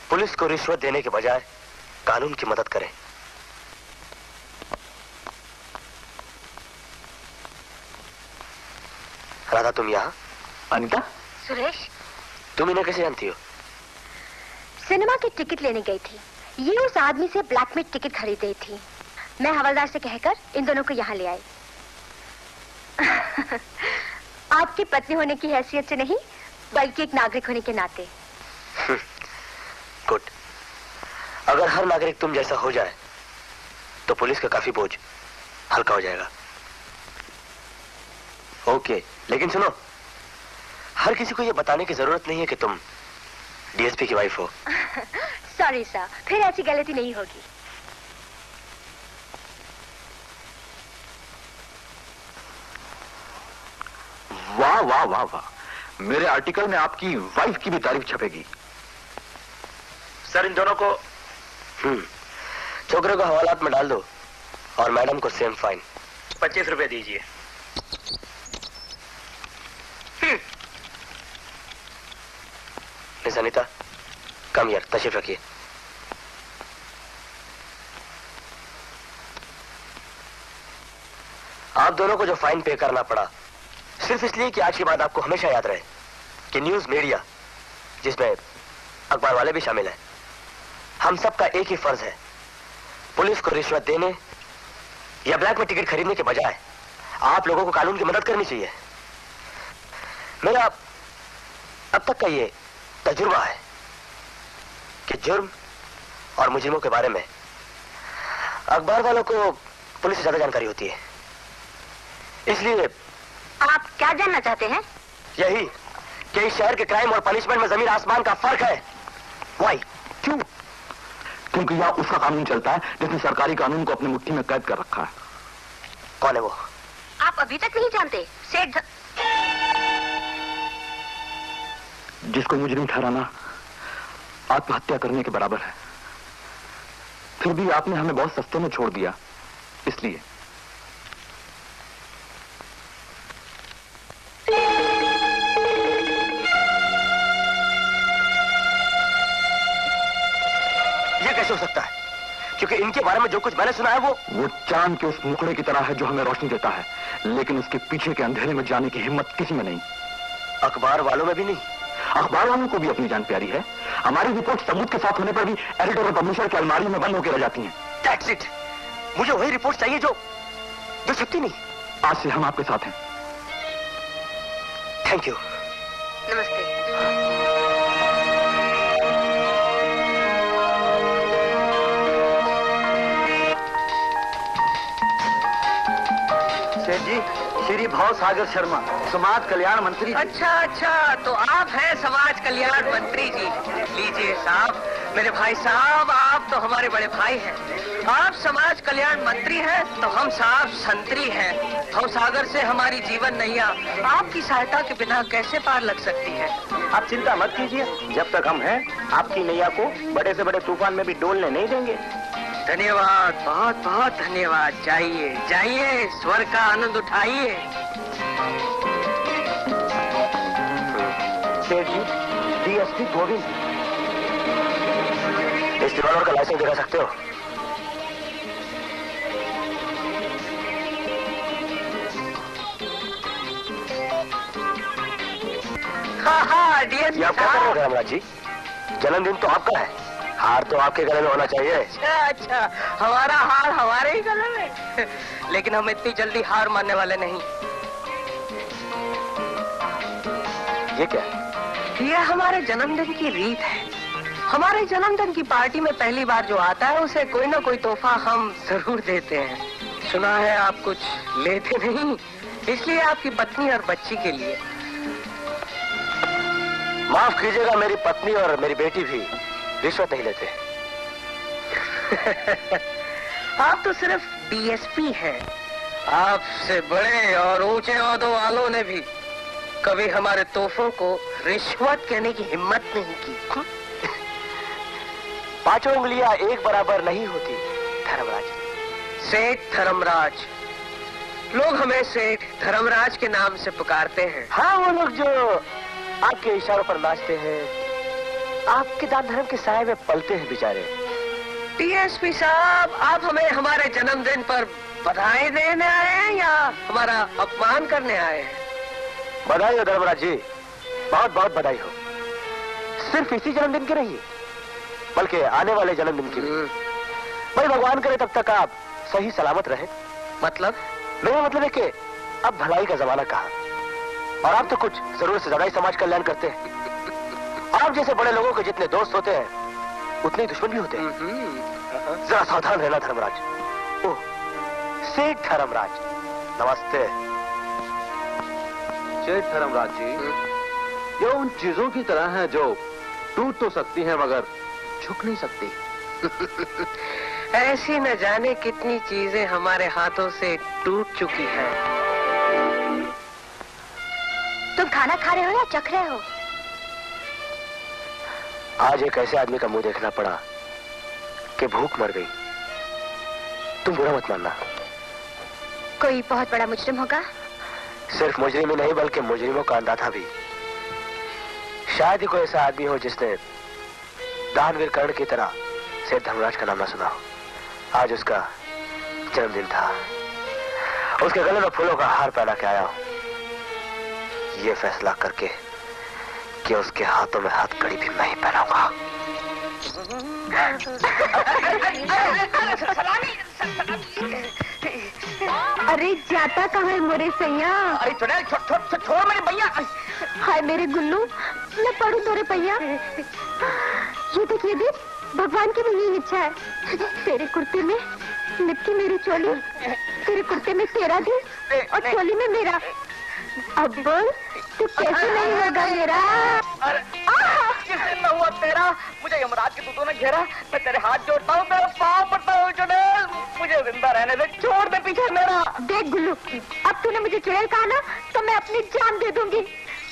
पुलिस को रिश्वत देने के बजाय कानून की मदद करें। राधा, तुम यहां? अनिता, सुरेश, तुम इन्हें कैसे जानती हो? सिनेमा की टिकट लेने गई थी। ये उस आदमी से ब्लैक में टिकट खरीद रही थी। मैं हवलदार से कहकर इन दोनों को यहाँ ले आई। आपकी पत्नी होने की हैसियत से नहीं, बल्कि एक नागरिक होने के नाते। गुड। अगर हर नागरिक तुम जैसा हो जाए तो पुलिस का काफी बोझ हल्का हो जाएगा। ओके, लेकिन सुनो, हर किसी को यह बताने की जरूरत नहीं है कि तुम डीएसपी की वाइफ हो। सॉरी सर, फिर ऐसी गलती नहीं होगी। वाह वाह वाह वाह, मेरे आर्टिकल में आपकी वाइफ की भी तारीफ छपेगी। सर, इन दोनों को छोकरे को हवालात में डाल दो और मैडम को सेम फाइन 25 रुपए दीजिए। मिस अनीता, कम हियर, तशरीफ रखिए। आप दोनों को जो फाइन पे करना पड़ा, सिर्फ इसलिए कि आज के बाद आपको हमेशा याद रहे कि न्यूज मीडिया, जिसमें अखबार वाले भी शामिल हैं, हम सबका एक ही फर्ज है, पुलिस को रिश्वत देने या ब्लैक में टिकट खरीदने के बजाय आप लोगों को कानून की मदद करनी चाहिए। मेरा अब तक का ये तजुर्बा है कि जुर्म और मुजरिमों के बारे में अखबार वालों को पुलिस से ज्यादा जानकारी होती है। इसलिए आप क्या जानना चाहते हैं? यही कि इस शहर के क्राइम और पनिशमेंट में जमीन आसमान का फर्क है। वाई? क्यों? क्योंकि यहाँ उसका कानून चलता है जिसने सरकारी कानून को अपनी मुट्ठी में कैद कर रखा है। कौन है वो? आप अभी तक नहीं जानते? सेठ जिसको मुजरिम ठहराना आत्महत्या करने के बराबर है। फिर भी आपने हमें बहुत सस्ते में छोड़ दिया, इसलिए। ये कैसे हो सकता है? क्योंकि इनके बारे में जो कुछ मैंने सुना है वो चांद के उस मुखड़े की तरह है जो हमें रोशनी देता है, लेकिन उसके पीछे के अंधेरे में जाने की हिम्मत किसी में नहीं। अखबार वालों में भी नहीं। अखबार वालों को भी अपनी जान प्यारी है। हमारी रिपोर्ट सबूत के साथ होने पर भी एडिटर और पब्लिशर की अलमारी में बंद होकर रह जाती हैं। That's it. मुझे वही रिपोर्ट चाहिए जो छुपती नहीं। आज से हम आपके साथ हैं। Thank you. नमस्ते। सेठ जी, श्री भाव सागर शर्मा, समाज कल्याण मंत्री। अच्छा अच्छा, तो आप हैं समाज कल्याण मंत्री जी। लीजिए साहब, मेरे भाई साहब, आप तो हमारे बड़े भाई हैं। आप समाज कल्याण मंत्री हैं तो हम साहब संतरी हैं। भाव सागर से हमारी जीवन नैया आपकी सहायता के बिना कैसे पार लग सकती है? आप चिंता मत कीजिए, जब तक हम हैं आपकी नैया को बड़े से बड़े तूफान में भी डोलने नहीं देंगे। धन्यवाद, बहुत बहुत धन्यवाद। जाइए जाइए, स्वर्ग का आनंद उठाइए। सेठ जी, डीएसपी गोविंद, इस रिवॉल्वर का लाइसेंस दिखा सकते हो? हाँ डीएसपी आप क्या कर रहे हो रामराज जी? जन्मदिन तो आपका है, हार तो आपके गले में होना चाहिए। अच्छा अच्छा, हमारा हार हमारे ही गले में। लेकिन हम इतनी जल्दी हार मानने वाले नहीं। ये क्या? ये हमारे जन्मदिन की रीत है। हमारे जन्मदिन की पार्टी में पहली बार जो आता है उसे कोई ना कोई तोहफा हम जरूर देते हैं। सुना है आप कुछ लेते नहीं, इसलिए आपकी पत्नी और बच्ची के लिए। माफ कीजिएगा, मेरी पत्नी और मेरी बेटी भी रिश्वत नहीं लेते। आप तो सिर्फ डीएसपी हैं, आपसे बड़े और ऊंचे ओहदों वालों ने भी कभी हमारे तोहफों को रिश्वत कहने की हिम्मत नहीं की। पांचों उंगलियां एक बराबर नहीं होती धर्मराज। सेठ धर्मराज, लोग हमें सेठ धर्मराज के नाम से पुकारते हैं। हाँ, वो लोग जो आपके इशारों पर नाचते हैं, आपके दान धर्म के साए में पलते हैं बेचारे। डीएसपी साहब, आप हमें हमारे जन्मदिन पर बधाई देने आए हैं या हमारा अपमान करने आए हैं? बधाई हो धर्मराज जी, बहुत बहुत बधाई हो। सिर्फ इसी जन्मदिन की नहीं, बल्कि आने वाले जन्मदिन की भी। भाई भगवान करे तब तक आप सही सलामत रहे। मतलब? मेरा मतलब है कि अब भलाई का जमाना कहाँ, और आप तो कुछ जरूरत से ज्यादा ही समाज कल्याण करते हैं। आप जैसे बड़े लोगों के जितने दोस्त होते हैं उतने ही दुश्मन भी होते हैं। जरा सावधान रहना धर्मराज। ओह, सेठ धर्मराज, नमस्ते। सेठ धर्मराज जी, ये उन चीजों की तरह हैं जो टूट तो सकती हैं मगर झुक नहीं सकती। ऐसी न जाने कितनी चीजें हमारे हाथों से टूट चुकी हैं। तुम खाना खा रहे हो या चख रहे हो? आज एक ऐसे आदमी का मुंह देखना पड़ा कि भूख मर गई। तुम बुरा मत मानना। कोई बहुत बड़ा मुजरिम होगा? सिर्फ मुजरिम ही नहीं बल्कि मुजरिमों का अंदाजा भी। शायद ही कोई ऐसा आदमी हो जिसने दानवीर कर्ण की तरह सेठ धर्मराज का नाम ना सुना हो। आज उसका जन्मदिन था। उसके गले में फूलों का हार पहना के आया हूं, ये फैसला करके कि उसके हाथों में हथकड़ी भी मैं ही पहनाऊंगा। अरे जाता कहाँ है मोरे सैया? अरे छोड़ मेरे भैया। हाय मेरे गुल्लू, मैं पढ़ू तोरे पैया। ये देखिए देख, भगवान की भी यही इच्छा है। तेरे कुर्ते में निपटी मेरी चोली, तेरे कुर्ते में तेरा दिल और चोली में मेरा। अब बोल तू कैसे नहीं होगा मेरा? किस दिन में हुआ तेरा? मुझे यमराज के दूतों ने घेरा। मैं तेरे हाथ जोड़ता हूँ, तेरे पाँव पड़ता हूँ चुड़ैल। मुझे जिंदा रहने दे, छोड़ दे पीछे मेरा। देख गुल्लू, अब तूने मुझे चुड़ैल कहा ना, तो मैं अपनी जान दे दूंगी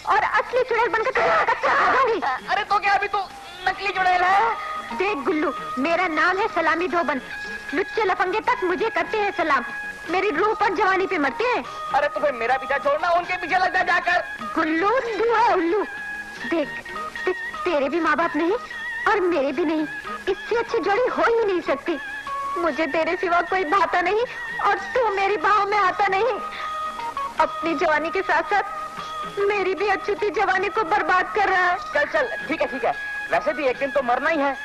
और असली चुड़ैल बनकर तुझे अच्छा दूंगी। अरे तो क्या अभी तू नकली चुड़ैल है? देख गुल्लू, मेरा नाम है सलामी धोबन। लुच्चे लफंगे तक मुझे करते हैं सलाम, मेरी रूह पर जवानी पे मरते हैं। अरे तो फिर मेरा पीछा छोड़ना, उनके पीछे लग जा जाकर। गुल्लू तू है उल्लू। देख, तेरे भी माँ बाप नहीं और मेरे भी नहीं, इससे अच्छी जोड़ी हो ही नहीं सकती। मुझे तेरे सिवा कोई भाता नहीं और तू मेरी बाहों में आता नहीं। अपनी जवानी के साथ साथ मेरी भी अछूती जवानी को बर्बाद कर रहा है। चल चल, ठीक है। वैसे भी एक दिन तो मरना ही है।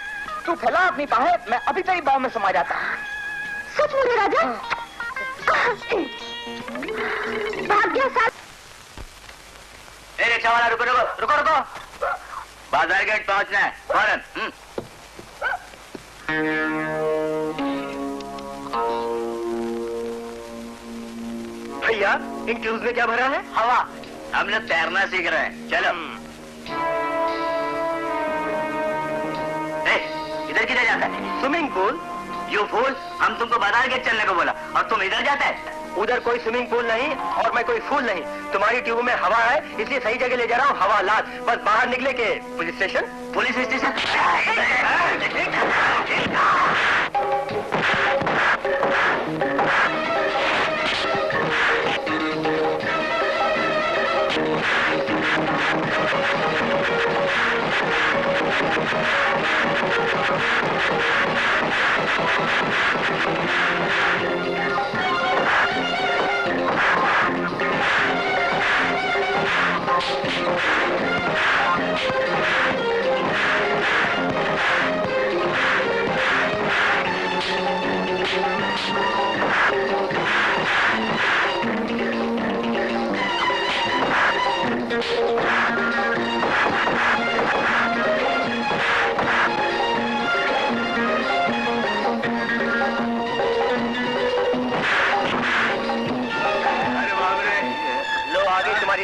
तू फैला अपनी बाहें, मैं अभी तेरी बाहों में समा जाता। सच बोले राजा? भाग्य साथ। रिक्शा वाला रुको। बाजार गेट पहुंचना है फौरन। भैया, इन ट्यूब्स में क्या भरा है? हवा। हम लोग तैरना सीख रहे हैं, चलो। इधर किधर जाता है? Swimming pool. यू फूल, हम तुमको बाजार गेट चलने को बोला और तुम इधर जाता है। उधर कोई स्विमिंग पूल नहीं और मैं कोई फूल नहीं। तुम्हारी ट्यूब में हवा है, इसलिए सही जगह ले जा रहा हूँ। हवा लाद, बस बाहर निकले के पुलिस स्टेशन। Police station?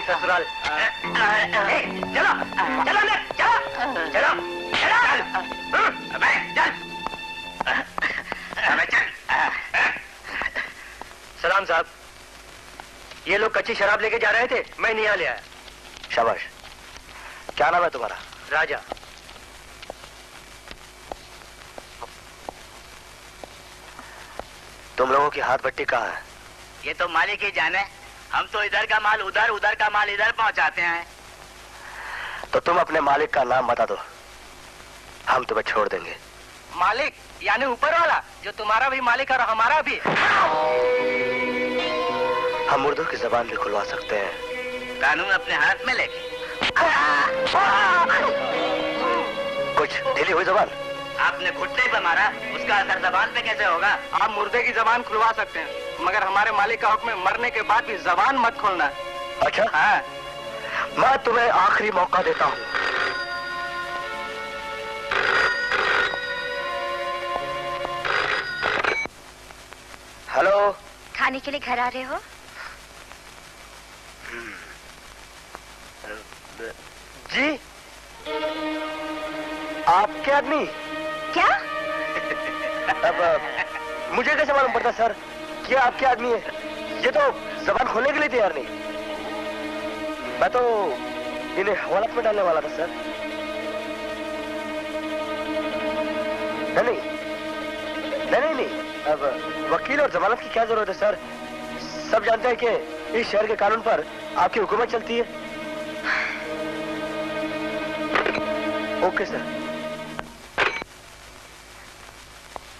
ससुराल। चलो सलाम साहब, ये लोग कच्ची शराब लेके जा रहे थे, मैं नहीं ले आया। शाबाश। क्या नाम है तुम्हारा? राजा। तुम लोगों की हाथ भट्टी कहाँ है? ये तो मालिक ही जाने, हम तो इधर का माल उधर, उधर का माल इधर पहुंचाते हैं। तो तुम अपने मालिक का नाम बता दो, हम तुम्हें छोड़ देंगे। मालिक यानी ऊपर वाला, जो तुम्हारा भी मालिक और हमारा भी। हम मुर्दों की जबान भी खुलवा सकते हैं। कानून अपने हाथ में लेके। कुछ ढीली हुई जबान? आपने घुटने पे मारा, उसका असर जबान पे कैसे होगा? आप मुर्दे की जबान खुलवा सकते हैं, मगर हमारे मालिक का हुक्म है मरने के बाद भी जबान मत खोलना। अच्छा हाँ। मैं तुम्हें आखिरी मौका देता हूँ। हेलो। खाने के लिए घर आ रहे हो? जी आपके आदमी? क्या? अब मुझे कैसे मालूम पड़ता सर कि आपके आदमी है? ये तो जबान खोलने के लिए तैयार नहीं। मैं तो इन्हें हवालात में डालने वाला था सर। नहीं। अब वकील और जमानत की क्या जरूरत है सर? सब जानते हैं कि इस शहर के कानून पर आपकी हुकूमत चलती है। ओके सर,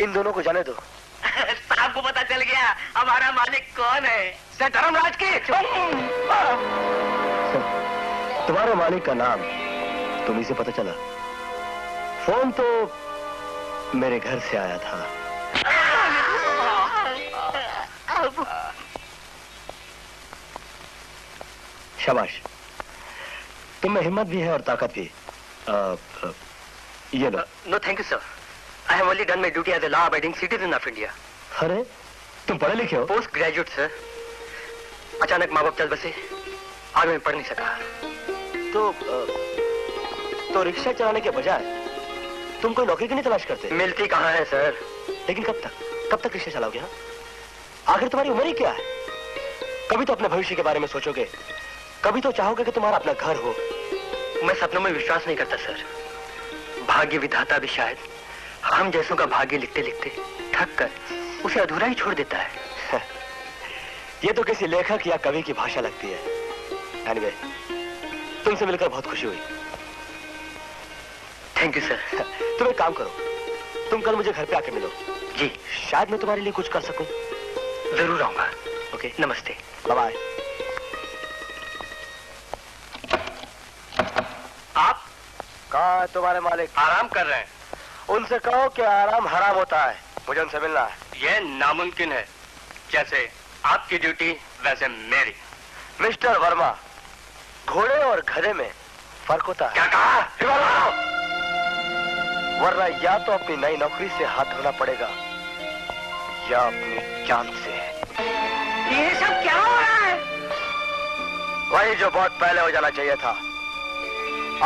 इन दोनों को जाने दो। साहब को पता चल गया हमारा मालिक कौन है। सर धर्मराज की। तुम्हारे मालिक का नाम तुम्हीं से पता चला? फोन तो मेरे घर से आया था। शाबाश, तुम में हिम्मत भी है और ताकत भी। ये लो। No thank you sir, I have only done my duty as a law abiding citizen of India. अरे तुम पढ़े लिखे हो? Post graduate sir. अचानक माँ बाप चल बसे, आगे मैं पढ़ नहीं सका। तो रिक्शा चलाने के बजाय तुम कोई नौकरी की नहीं तलाश करते? मिलती कहाँ है सर? लेकिन कब तक रिक्शा चलाओगे? हाँ, आखिर तुम्हारी उम्र ही क्या है? कभी तो अपने भविष्य के बारे में सोचोगे, कभी तो चाहोगे कि तुम्हारा अपना घर हो। मैं सपनों में विश्वास नहीं करता सर। भाग्य विधाता भी शायद हम जैसों का भाग्य लिखते लिखते थक कर उसे अधूरा ही छोड़ देता है। ये तो किसी लेखक या कवि की भाषा लगती है। एनीवे, तुमसे मिलकर बहुत खुशी हुई। Thank you sir. तुम एक काम करो, तुम कल मुझे घर पे आके मिलो। जी, शायद मैं तुम्हारे लिए कुछ कर सकूं। जरूर आऊंगा। ओके, नमस्ते। Bye bye. आप कहाँ है तुम्हारे मालिक? आराम कर रहे हैं। उनसे कहो कि आराम हराम होता है, मुझे उनसे मिलना है। यह नामुमकिन है। जैसे आपकी ड्यूटी वैसे मेरी। मिस्टर वर्मा, घोड़े और गधे में फर्क होता है। क्या कहा? वरना या तो अपनी नई नौकरी से हाथ धोना पड़ेगा या अपनी जान से। ये सब क्या हो रहा है? वही जो बहुत पहले हो जाना चाहिए था।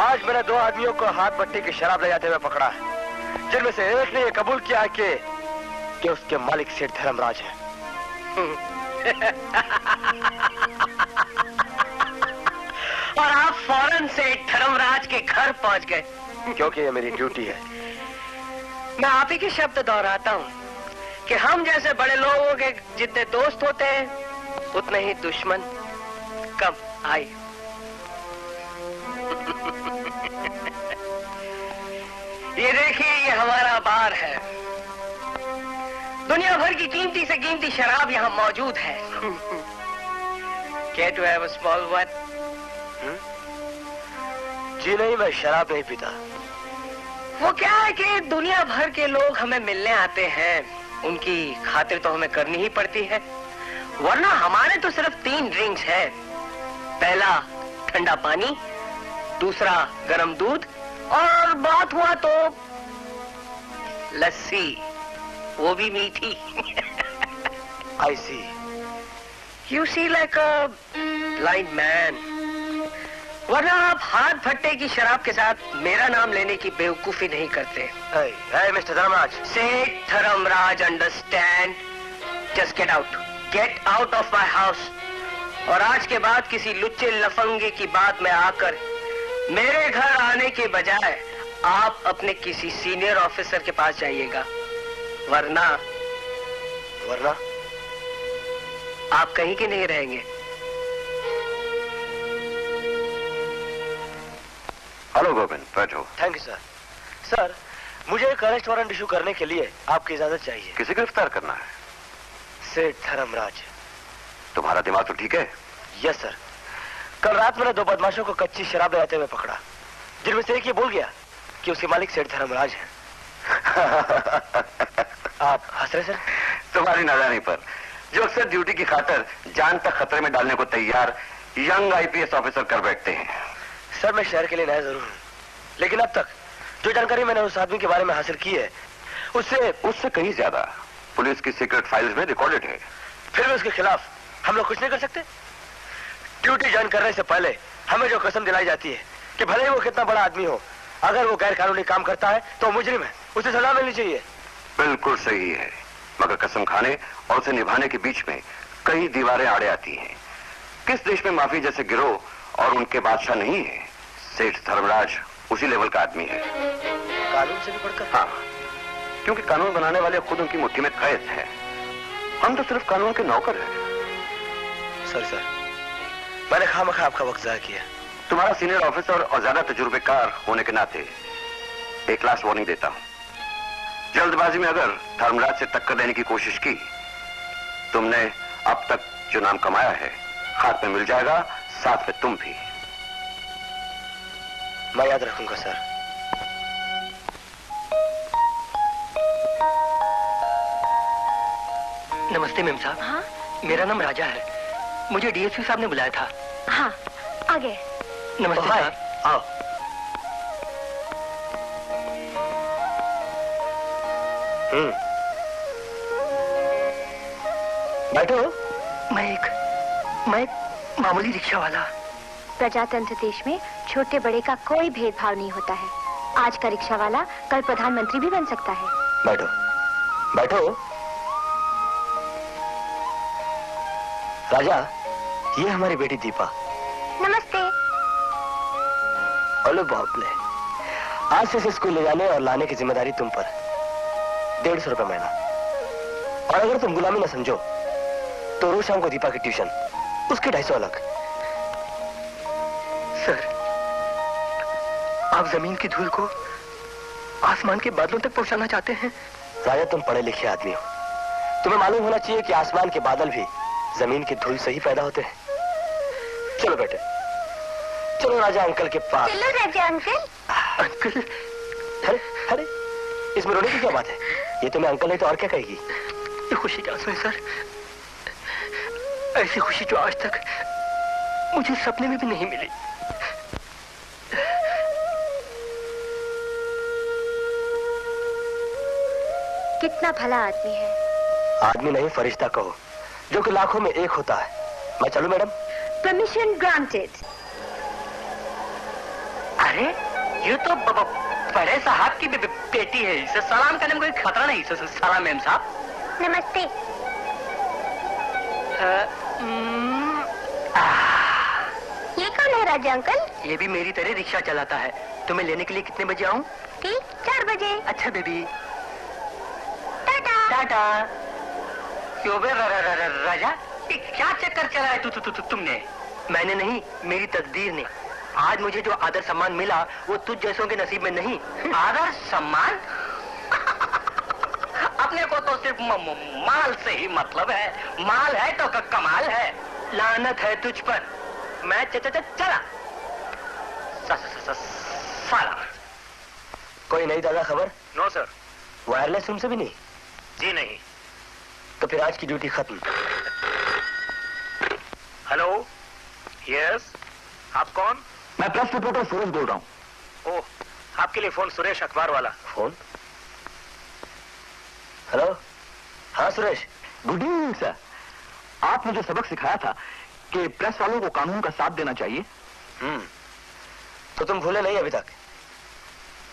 आज मैंने 2 आदमियों को हाथ भट्टी की शराब ले जाते हुए पकड़ा है, जिनमें से एक ने यह कबूल किया है कि उसके मालिक सेठ धर्मराज है। और आप फौरन से धर्मराज के घर पहुंच गए। क्योंकि ये मेरी ड्यूटी है। मैं आप ही के शब्द दोहराता हूँ कि हम जैसे बड़े लोगों के जितने दोस्त होते हैं उतने ही दुश्मन कम। आए। ये देखिए, ये हमारा बार है। दुनिया भर की कीमती से कीमती शराब यहाँ मौजूद है। Care to have a small one? जी नहीं, मैं शराब नहीं पीता। वो क्या है कि दुनिया भर के लोग हमें मिलने आते हैं, उनकी खातिर तो हमें करनी ही पड़ती है, वरना हमारे तो सिर्फ 3 ड्रिंक्स है। पहला ठंडा पानी, दूसरा गरम दूध, और बात हुआ तो लस्सी, वो भी मीठी। I see. You see like a blind man. वरना आप हाथ भट्टे की शराब के साथ मेरा नाम लेने की बेवकूफी नहीं करते। Hey, mister Dharmraj. सेठ Dharmraj, understand? Just get out of my house, और आज के बाद किसी लुच्चे लफंगे की बात में आकर मेरे घर आने के बजाय आप अपने किसी सीनियर ऑफिसर के पास जाइएगा, वरना आप कहीं के नहीं रहेंगे। हेलो गोविंद, बैठो। Thank you sir. सर, मुझे एक अरेस्ट वारंट इशू करने के लिए आपकी इजाजत चाहिए। किसे गिरफ्तार करना है? सेठ धर्मराज। तुम्हारा दिमाग तो ठीक है? Yes sir. कल रात मैंने 2 बदमाशों को कच्ची शराब लगाते हुए पकड़ा, जिनमें से एक ये बोल गया कि उसके मालिक सेठ धर्मराज हैं। आप हंस रहे सर? तुम्हारी नादानी पर, जो अक्सर ड्यूटी की खातिर जान तक खतरे में डालने को तैयार यंग आईपीएस ऑफिसर कर बैठते हैं। सर, मैं शहर के लिए नया जरूर हूँ, लेकिन अब तक जो जानकारी मैंने उस आदमी के बारे में हासिल की है उससे कहीं ज्यादा पुलिस की सीक्रेट फाइल्स में रिकॉर्डेड है। फिर भी उसके खिलाफ हम लोग कुछ नहीं कर सकते? ड्यूटी ज्वाइन करने से पहले हमें जो कसम दिलाई जाती है कि भले ही वो कितना बड़ा आदमी हो, अगर वो गैर कानूनी काम करता है तो वो मुजरिम है, उसे सजा मिलनी चाहिए। बिल्कुल सही है, मगर कसम खाने और उसे निभाने के बीच में कई दीवारें आड़े आती हैं। किस देश में माफी जैसे गिरोह और उनके बादशाह नहीं है? सेठ धर्मराज उसी लेवल का आदमी है। कानून से भी बढ़कर? हाँ, क्योंकि कानून बनाने वाले खुद उनकी मुट्ठी में कैद हैं। हम तो सिर्फ कानून के नौकर हैं। सर, मैंने खामखा आपका वक्त जाया किया। तुम्हारा सीनियर ऑफिसर और ज्यादा तजुर्बेकार होने के नाते एक लास्ट वार्निंग देता हूं। जल्दबाजी में अगर धर्मराज से टक्कर देने की कोशिश की, तुमने अब तक जो नाम कमाया है हाथ में मिल जाएगा, साथ में तुम भी। मैं याद रखूंगा सर। नमस्ते मेम साहब। हाँ? मेरा नाम राजा है, मुझे डीएसपी साहब ने बुलाया था। हाँ, आ गए। नमस्ते साहब। आओ। बैठो। मैं एक मामूली रिक्शा वाला। प्रजातंत्र देश में छोटे बड़े का कोई भेदभाव नहीं होता है। आज का रिक्शा वाला कल प्रधानमंत्री भी बन सकता है। बैठो बैठो। राजा, ये हमारी बेटी दीपा। नमस्ते। अरे बाप रे, आज से इसे स्कूल ले जाने और लाने की जिम्मेदारी तुम पर। 150 रुपए महीना। और अगर तुम गुलामी ना समझो तो रोज शाम को दीपा की ट्यूशन, उसके 250 अलग। सर, आप जमीन की धूल को आसमान के बादलों तक पहुंचाना चाहते हैं? राजा, तुम पढ़े लिखे आदमी हो, तुम्हें मालूम होना चाहिए कि आसमान के बादल भी जमीन की धूल से ही पैदा होते हैं। चलो बेटे, चलो राजा अंकल के पास। चलो राजा अंकल। अंकल? अरे, इसमें रोने की क्या बात है? ये तो मैं अंकल नहीं तो और क्या कहेगी? ये खुशी क्या सुन सर, ऐसी खुशी जो आज तक मुझे सपने में भी नहीं मिली। कितना भला आदमी है। आदमी नहीं, फरिश्ता कहो, जो कि लाखों में एक होता है। मैं चलूं मैडम? Permission granted. अरे, ये तो बड़े साहब की बेटी है, इसे सलाम करने में कोई खतरा नहीं। सलाम मैम साहब। नमस्ते। ये कौन है राजा अंकल? ये भी मेरी तरह रिक्शा चलाता है। तुम्हें लेने के लिए कितने बजे आऊं? ठीक, 4 बजे। अच्छा बेबी, टाटा। टाटा। क्यों बे राजा, क्या चक्कर चला है तुमने? मैंने नहीं, मेरी तकदीर ने। आज मुझे जो आदर सम्मान मिला वो तुझ जैसों के नसीब में नहीं। आदर सम्मान? अपने को तो सिर्फ माल से ही मतलब है। माल है तो कमाल है। लानत है तुझ पर। मैं चला साला। कोई नई ताजा खबर? No sir. वायरलेस रूम से भी नहीं? जी नहीं। तो फिर आज की ड्यूटी खत्म। हेलो, यस, आप कौन? मैं प्रेस रिपोर्टर सूरज बोल रहा हूँ। ओह, आपके लिए फोन सुरेश अखबार वाला। फोन? हेलो, हाँ सुरेश। Good evening sir. आपने जो सबक सिखाया था कि प्रेस वालों को कानून का साथ देना चाहिए, तो तुम भूले नहीं अभी तक?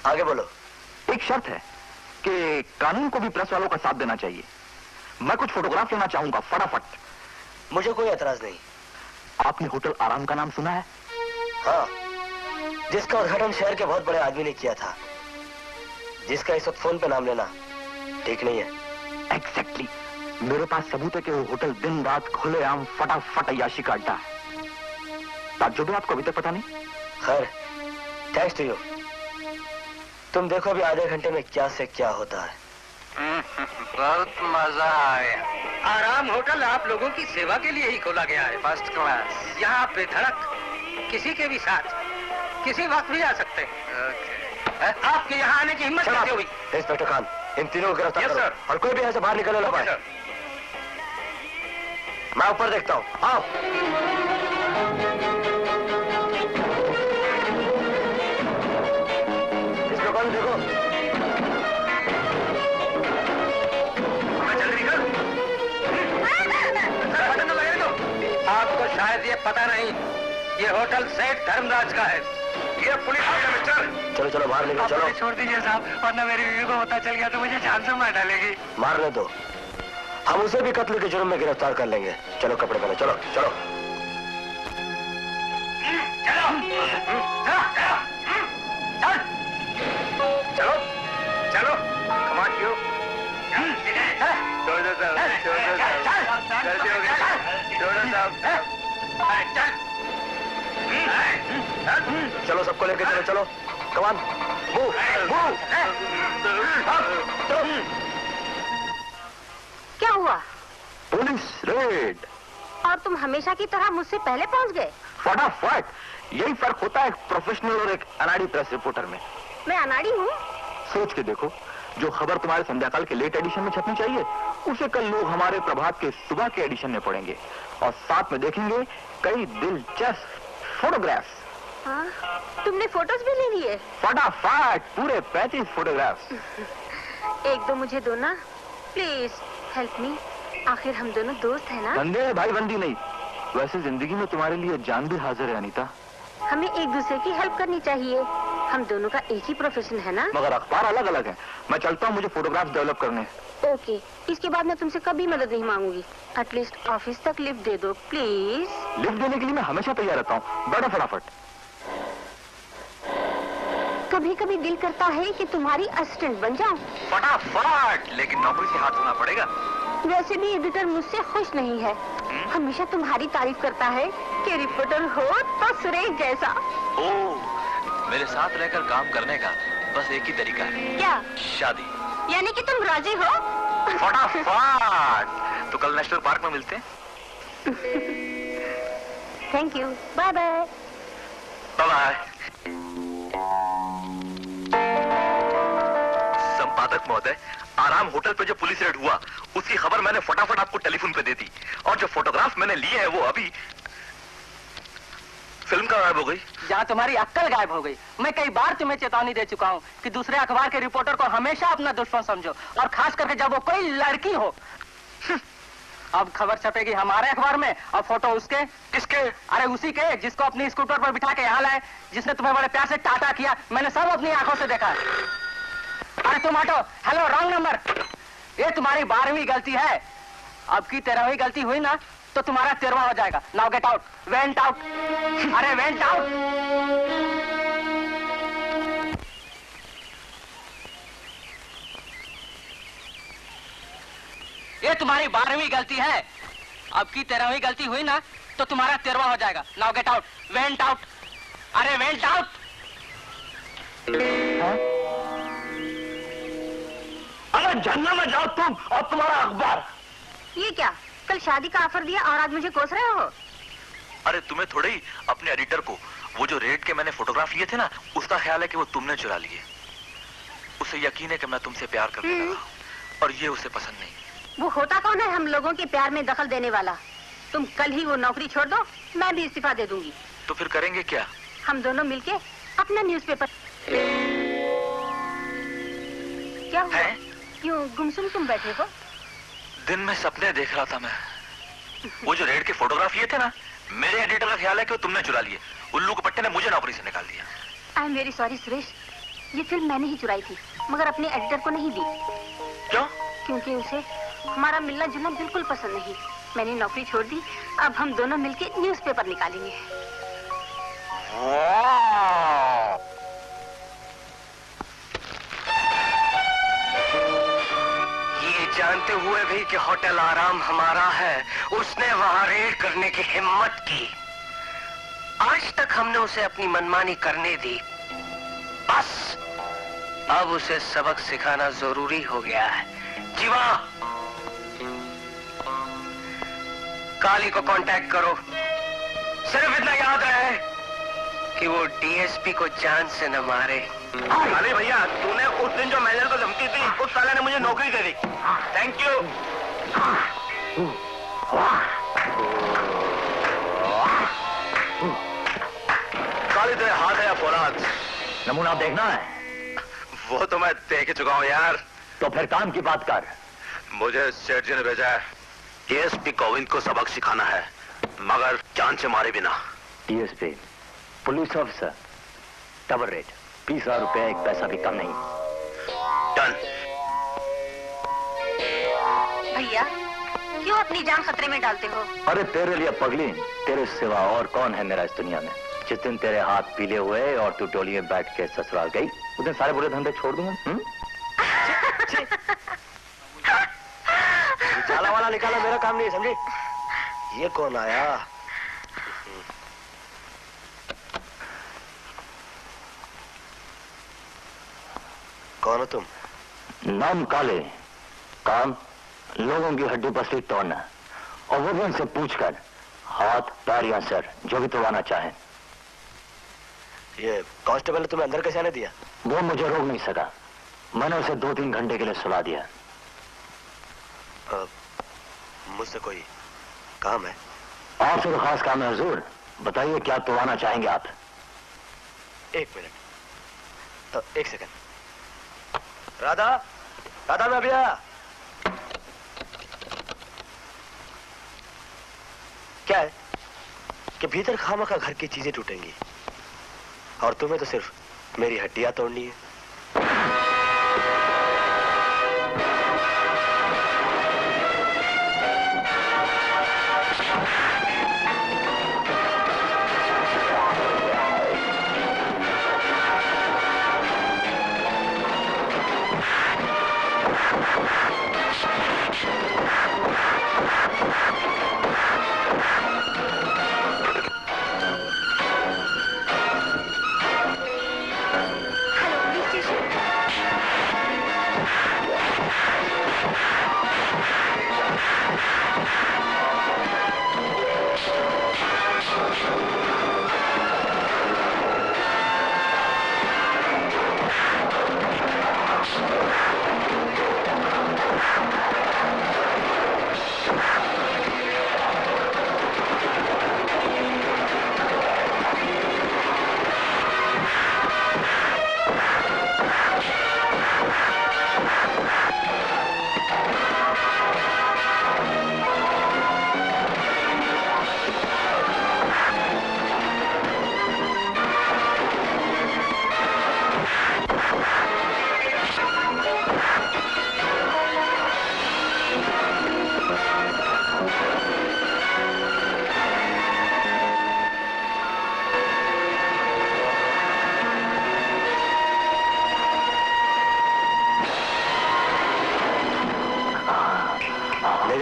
आगे बोलो। एक शर्त है कि कानून को भी प्रेस वालों का साथ देना चाहिए। मैं कुछ फोटोग्राफ लेना चाहूंगा फटाफट। मुझे कोई एतराज नहीं, आपने होटल आराम का नाम सुना है? हाँ, जिसका उद्घाटन शहर के बहुत बड़े आदमी ने किया था, जिसका इस वक्त फोन पे नाम लेना ठीक नहीं है। एग्जैक्टली। मेरे पास सबूत है कि वो होटल दिन रात खुलेआम फटाफट अय्याशी का अड्डा है। ताज्जुब है आपको अभी तक पता नहीं? खैर, थैंक्स टू यू। तुम देखो अभी आधे घंटे में क्या से क्या होता है। बहुत मजा आया। आराम होटल आप लोगों की सेवा के लिए ही खोला गया है। First class. यहाँ बेधड़क किसी के भी साथ किसी वक्त भी आ सकते हैं। आपके यहाँ आने की हिम्मत कैसे हुई? इंस्पेक्टर खान, इन तीनों को गिरफ्तार Yes, करो sir. और कोई भी यहाँ से बाहर निकलने ना पाए। मैं ऊपर देखता हूँ, आओ। इसमें कौन देखो? जल्दी निकल। बटन तो लगे दो। आपको शायद ये पता नहीं, ये होटल सेठ धर्मराज का है। ये पुलिस है मिस्टर। चलो चलो बाहर निकलो, चलो। छोड़ दीजिए साहब, वरना मेरी बीवी को पता चल गया तो मुझे जान से मार डालेगी। मारने दो, हम उसे भी कत्ल के जुर्म में गिरफ्तार कर लेंगे। चलो कपड़े पहनो, चलो चलो। चलो चलो कमाल क्यों? छोड़ दो साहब, छोड़ दो साहब, गलती हो गई, छोड़ो साहब। चलो सबको लेके चलो, चलो। कमान, मूव, मूव। क्या हुआ? Police red. और तुम हमेशा की तरह मुझसे पहले पहुंच गए। फटाफट। यही फर्क होता है एक प्रोफेशनल और एक अनाड़ी प्रेस रिपोर्टर में। मैं अनाड़ी हूँ? सोच के देखो, जो खबर तुम्हारे संध्याकाल के लेट एडिशन में छपनी चाहिए, उसे कल लोग हमारे प्रभात के सुबह के एडिशन में पढ़ेंगे और साथ में देखेंगे कई दिलचस्प फोटोग्राफ्स। हाँ? तुमने फोटोज भी ले लिए? फटाफट, पूरे 35 फोटोग्राफ्स। एक दो मुझे दो ना, प्लीज हेल्प मी। आखिर हम दोनों दोस्त हैं ना? बंदे हैं भाई, बंदी नहीं। वैसे जिंदगी में तुम्हारे लिए जान भी हाजिर है अनीता। हमें एक दूसरे की हेल्प करनी चाहिए। हम दोनों का एक ही प्रोफेशन है ना? मगर अखबार अलग अलग है। मैं चलता हूँ, मुझे फोटोग्राफ डेवलप करने हैं। ओके, इसके बाद मैं तुमसे कभी मदद नहीं मांगूंगी। एटलीस्ट ऑफिस तक लिफ्ट दे दो प्लीज। लिफ्ट देने के लिए मैं हमेशा तैयार रहता हूँ। बैठो फटाफट। कभी कभी दिल करता है कि तुम्हारी असिस्टेंट बन जाऊं। फटाफट, लेकिन नौकरी से हाथ धोना पड़ेगा। वैसे भी एडिटर मुझसे खुश नहीं है। हमेशा तुम्हारी तारीफ करता है कि रिपोर्टर हो तो सुरेश जैसा। ओह, मेरे साथ रहकर काम करने का बस एक ही तरीका है। क्या? शादी। यानी कि तुम राजी हो? फटाफट, तो कल नेशनल पार्क में मिलते हैं। Thank you, bye bye. Bye bye. संपादक महोदय, आराम होटल पे जो पुलिस रेड हुआ उसकी खबर मैंने फटाफट आपको टेलीफोन पे दे दी, और जो फोटोग्राफ मैंने लिए हैं वो अभी फिल्म का गायब हो गई। जहाँ तुम्हारी अक्ल गायब हो गई। मैं कई बार तुम्हें चेतावनी दे चुका हूँ कि दूसरे अखबार के रिपोर्टर को हमेशा अपना दुश्मन समझो, और खास करके जब वो कोई लड़की हो। अब खबर छपेगी हमारे अखबार में और फोटो उसके। किसके? अरे उसी के जिसको अपनी स्कूटर पर बिठा के यहाँ लाए, जिसने तुम्हें बड़े प्यार से टाटा किया। मैंने सब अपनी आंखों से देखा। अरे तुम हटो। Hello, wrong number. ये तुम्हारी 12वीं गलती है। अब की 13वीं गलती हुई ना तो तुम्हारा 13वां हो जाएगा। Now get out. Went out. अरे वेंट आउट। ये तुम्हारी 12वीं गलती है। अब की 13वीं गलती हुई ना तो तुम्हारा 13वां हो जाएगा। Now get out. Went out. अरे वेंट आउट। अरे जहन्नम में जाओ तुम और तुम्हारा अखबार। ये क्या? कल शादी का ऑफर दिया और आज मुझे कोस रहे हो? अरे तुम्हें थोड़े ही अपने एडिटर को वो जो रेड के मैंने फोटोग्राफ लिए थे ना, उसका ख्याल है कि वो तुमने चुरा लिए। उसे यकीन है कि मैं तुमसे प्यार करने लगा, और ये उसे पसंद नहीं। वो होता कौन है हम लोगों के प्यार में दखल देने वाला? तुम कल ही वो नौकरी छोड़ दो, मैं भी इस्तीफा दे दूंगी। तो फिर करेंगे क्या? हम दोनों मिलके अपना न्यूज़पेपर। क्या हुआ? क्यों गुमसुम तुम बैठे हो? दिन में सपने देख रहा था मैं। वो जो रेड के फोटोग्राफ लिए थे ना, मेरे एडिटर का ख्याल है कि वो तुमने चुरा लिए। उल्लू के पट्टे ने मुझे नौकरी से निकाल दिया। आई एम वेरी सॉरी सुरेश, ये फिल्म मैंने ही चुराई थी, मगर अपने एडिटर को नहीं दी। क्यों? क्योंकि उसे हमारा मिलना जुलना बिल्कुल पसंद नहीं। मैंने नौकरी छोड़ दी, अब हम दोनों मिलके न्यूज़पेपर निकालेंगे। ये जानते हुए भी कि होटल आराम हमारा है, उसने वहां रेड करने की हिम्मत की। आज तक हमने उसे अपनी मनमानी करने दी, बस अब उसे सबक सिखाना जरूरी हो गया है। जीवा, काली को कांटेक्ट करो। सिर्फ इतना याद रहे कि वो डीएसपी को जान से न मारे। अरे भैया, तूने उस दिन जो मैनेजर को धमकी दी, उस साले ने मुझे नौकरी दे दी। Thank you. काली तेरे हाथ है या फौलाद? नमूना देखना है? वो तो मैं देख चुका हूँ यार। तो फिर काम की बात कर। मुझे सेठ जी ने भेजा है, डीएसपी गोविंद को सबक सिखाना है, मगर जान से मारे बिना। DSP, police officer, double rate, 20,000 रुपया, एक पैसा भी कम नहीं। डन। भैया, क्यों अपनी जान खतरे में डालते हो? अरे तेरे लिए पगली, तेरे सिवा और कौन है मेरा इस दुनिया में। जिस दिन तेरे हाथ पीले हुए और तू टोली में बैठ के ससुराल गई, उस दिन सारे बुरे धंधे छोड़ दूंगा। चाला वाला निकाला मेरा काम नहीं है, समझी? ये कौन आया? कौन हो तुम? नाम काले, काम लोगों की हड्डी पसली तोड़ना, और वो भी उनसे पूछकर हाथ पैर या सर जो भी तोड़वाना चाहे। ये कांस्टेबल ने तुम्हें अंदर कैसे आने दिया? वो मुझे रोक नहीं सका, मैंने उसे 2-3 घंटे के लिए सुला दिया। मुझसे कोई काम है? आपसे तो खास काम है हुजूर, बताइए क्या तोड़वाना चाहेंगे आप? 1 मिनट, 1 सेकंड। राधा, राधा मैं अभी आया। क्या है कि भीतर खामखा घर की चीजें टूटेंगी और तुम्हें तो सिर्फ मेरी हड्डियां तोड़नी है।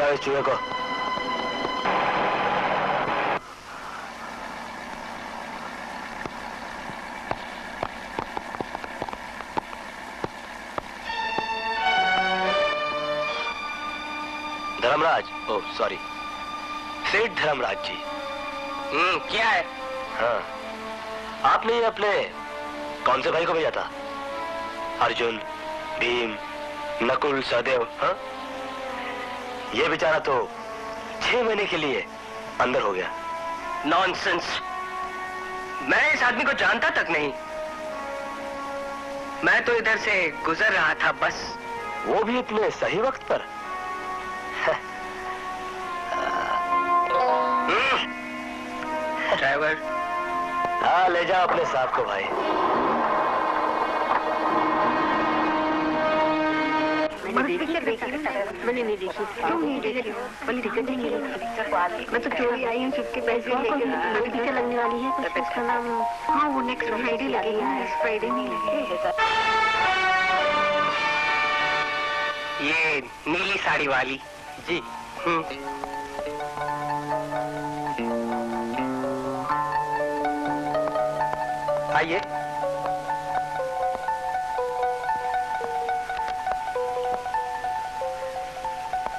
इस चूहे को। धर्मराज, ओ सॉरी, सेठ धर्मराज जी। क्या है? हाँ, आपने ये अपने कौन से भाई को भेजा था? अर्जुन, भीम, नकुल, सहदेव? हाँ, ये बेचारा तो 6 महीने के लिए अंदर हो गया। नॉनसेंस, मैं इस आदमी को जानता तक नहीं। मैं तो इधर से गुजर रहा था बस। वो भी इतने सही वक्त पर। ड्राइवर, हाँ ले जाओ अपने साहब को भाई। मैंने नहीं देखी। क्यों नहीं देखी? मैंने टिकट नहीं देखी। मैं तो चोरी आई हूँ, चुपके पैसे लेके। नई टिकट लगने वाली है, कुछ उसका नाम। हाँ, वो नेक्स्ट फ्राइडे लगेगी। इस फ्राइडे नहीं लगेगी। ये नीली साड़ी वाली जी। आइए।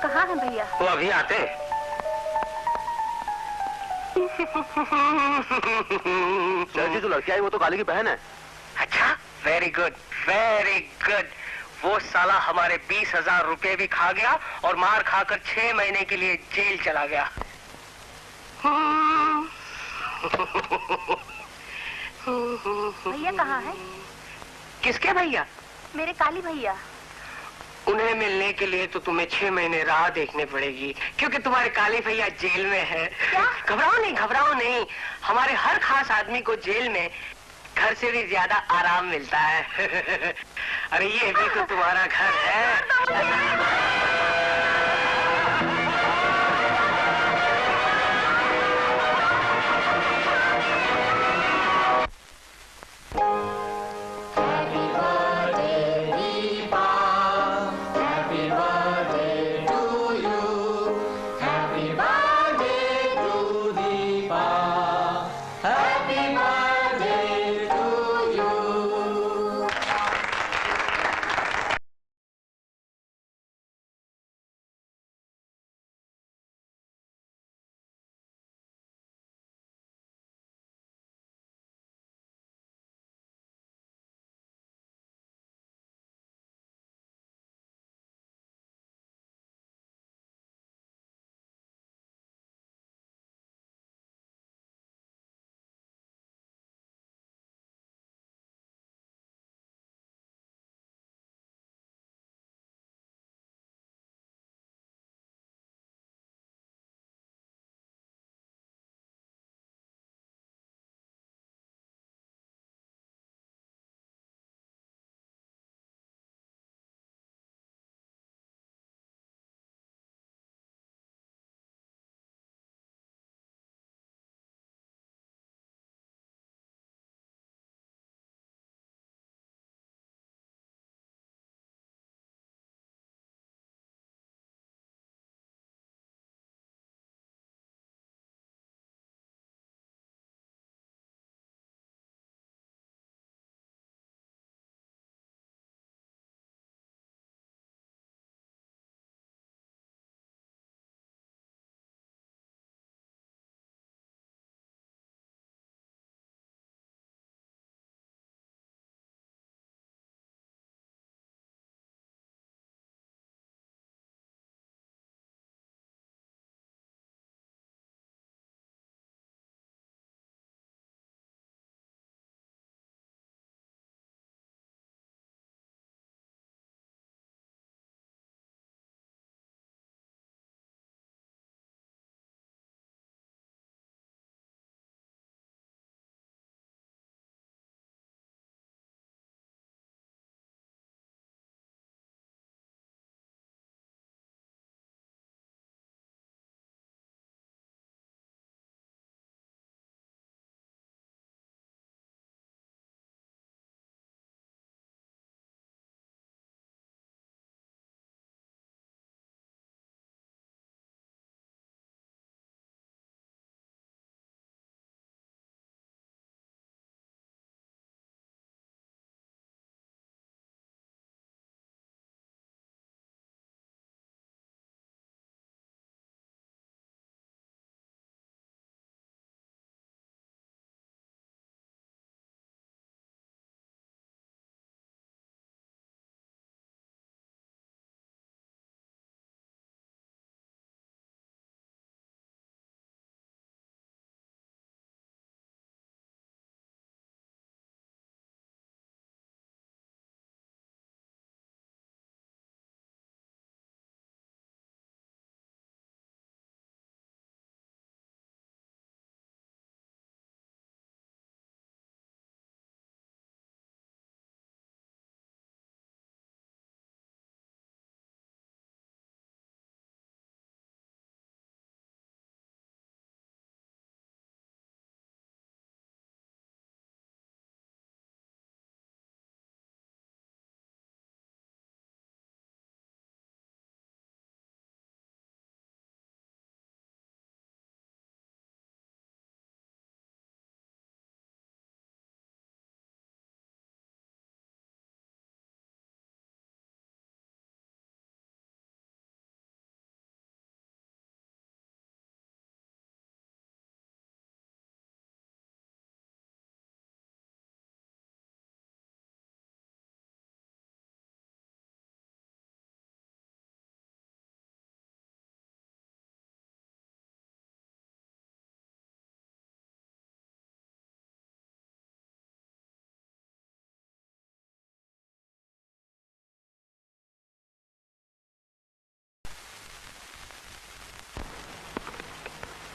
कहाँ है भैया? वो अभी आते हैं। सर जी, जो लड़की आई वो तो काली की बहन है। अच्छा, वेरी गुड, वेरी गुड। वो साला हमारे 20,000 रुपए भी खा गया और मार खाकर 6 महीने के लिए जेल चला गया। भैया कहाँ है? किसके भैया? मेरे काली भैया। उन्हें मिलने के लिए तो तुम्हें 6 महीने राह देखने पड़ेगी, क्योंकि तुम्हारे काली भैया जेल में है। क्या? घबराओ नहीं। हमारे हर खास आदमी को जेल में घर से भी ज्यादा आराम मिलता है। अरे ये भी तो तुम्हारा घर है।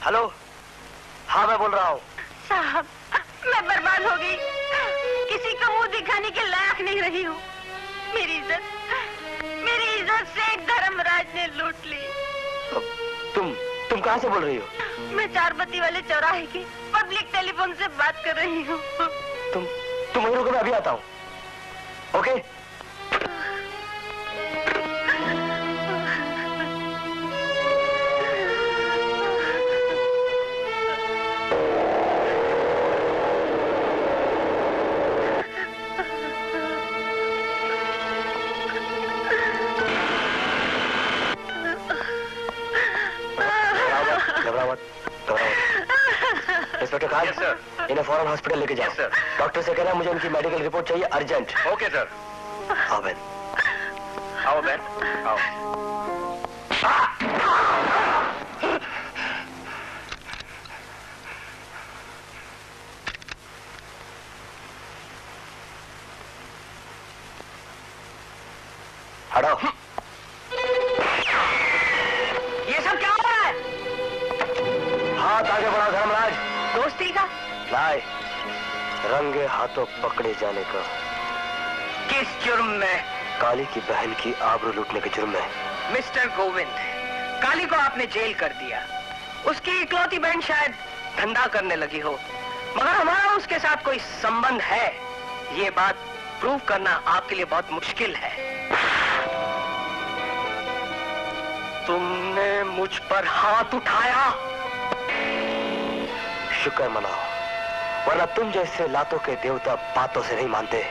हेलो, हाँ मैं बोल रहा हूँ। साहब, मैं बर्बाद हो गई, किसी को मुंह दिखाने के लायक नहीं रही हूँ। मेरी इज्जत सेठ धर्मराज ने लूट ली। तुम कहाँ से बोल रही हो? मैं चारबत्ती वाले चौराहे की पब्लिक टेलीफोन से बात कर रही हूँ। तुम वहीं रुको, मैं अभी आता हूँ। Okay? Inspector Khan, yes sir. इन्हें फौरन हॉस्पिटल लेके जाओ। Yes sir. डॉक्टर से कहना मुझे उनकी मेडिकल रिपोर्ट चाहिए अर्जेंट। Okay sir. आओ बेन। आओ बेन, आओ। हटाओ। ये सब क्या हो रहा है? हाथ आगे बढ़ाओ धर्मराज। दोस्ती का? लाए, रंगे हाथों पकड़े जाने का। किस जुर्म में? काली की बहन की आबरू लूटने के जुर्म में। मिस्टर गोविंद, काली को आपने जेल कर दिया। उसकी इकलौती बहन शायद धंधा करने लगी हो, मगर हमारा उसके साथ कोई संबंध है, ये बात प्रूव करना आपके लिए बहुत मुश्किल है। तुमने मुझ पर हाथ उठाया। शुक्र मनाओ, वरना तुम जैसे लातों के देवता बातों से नहीं मानते।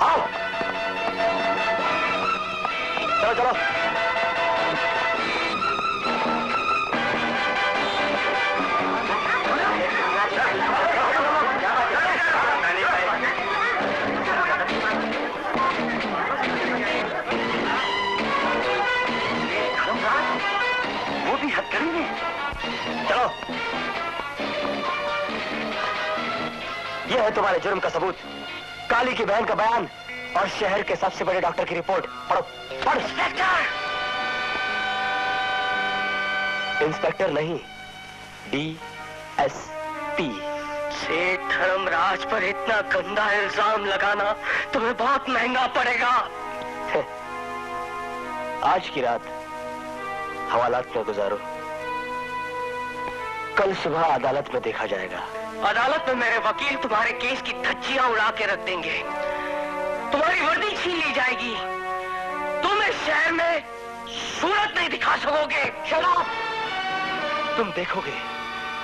आओ, चलो चलो। वो भी हथकड़ी में। चलो, ये है तुम्हारे जुर्म का सबूत, काली की बहन का बयान और शहर के सबसे बड़े डॉक्टर की रिपोर्ट। पढ़ो, पढ़ो। इंस्पेक्टर नहीं, DSP। सेठ धर्मराज पर इतना गंदा इल्जाम लगाना तुम्हें बहुत महंगा पड़ेगा। आज की रात हवालात में गुजारो, कल सुबह अदालत में देखा जाएगा। अदालत में मेरे वकील तुम्हारे केस की धज्जियां उड़ा के रख देंगे, तुम्हारी वर्दी छीन ली जाएगी, तुम इस शहर में सूरत नहीं दिखा सकोगे। शराब, तुम देखोगे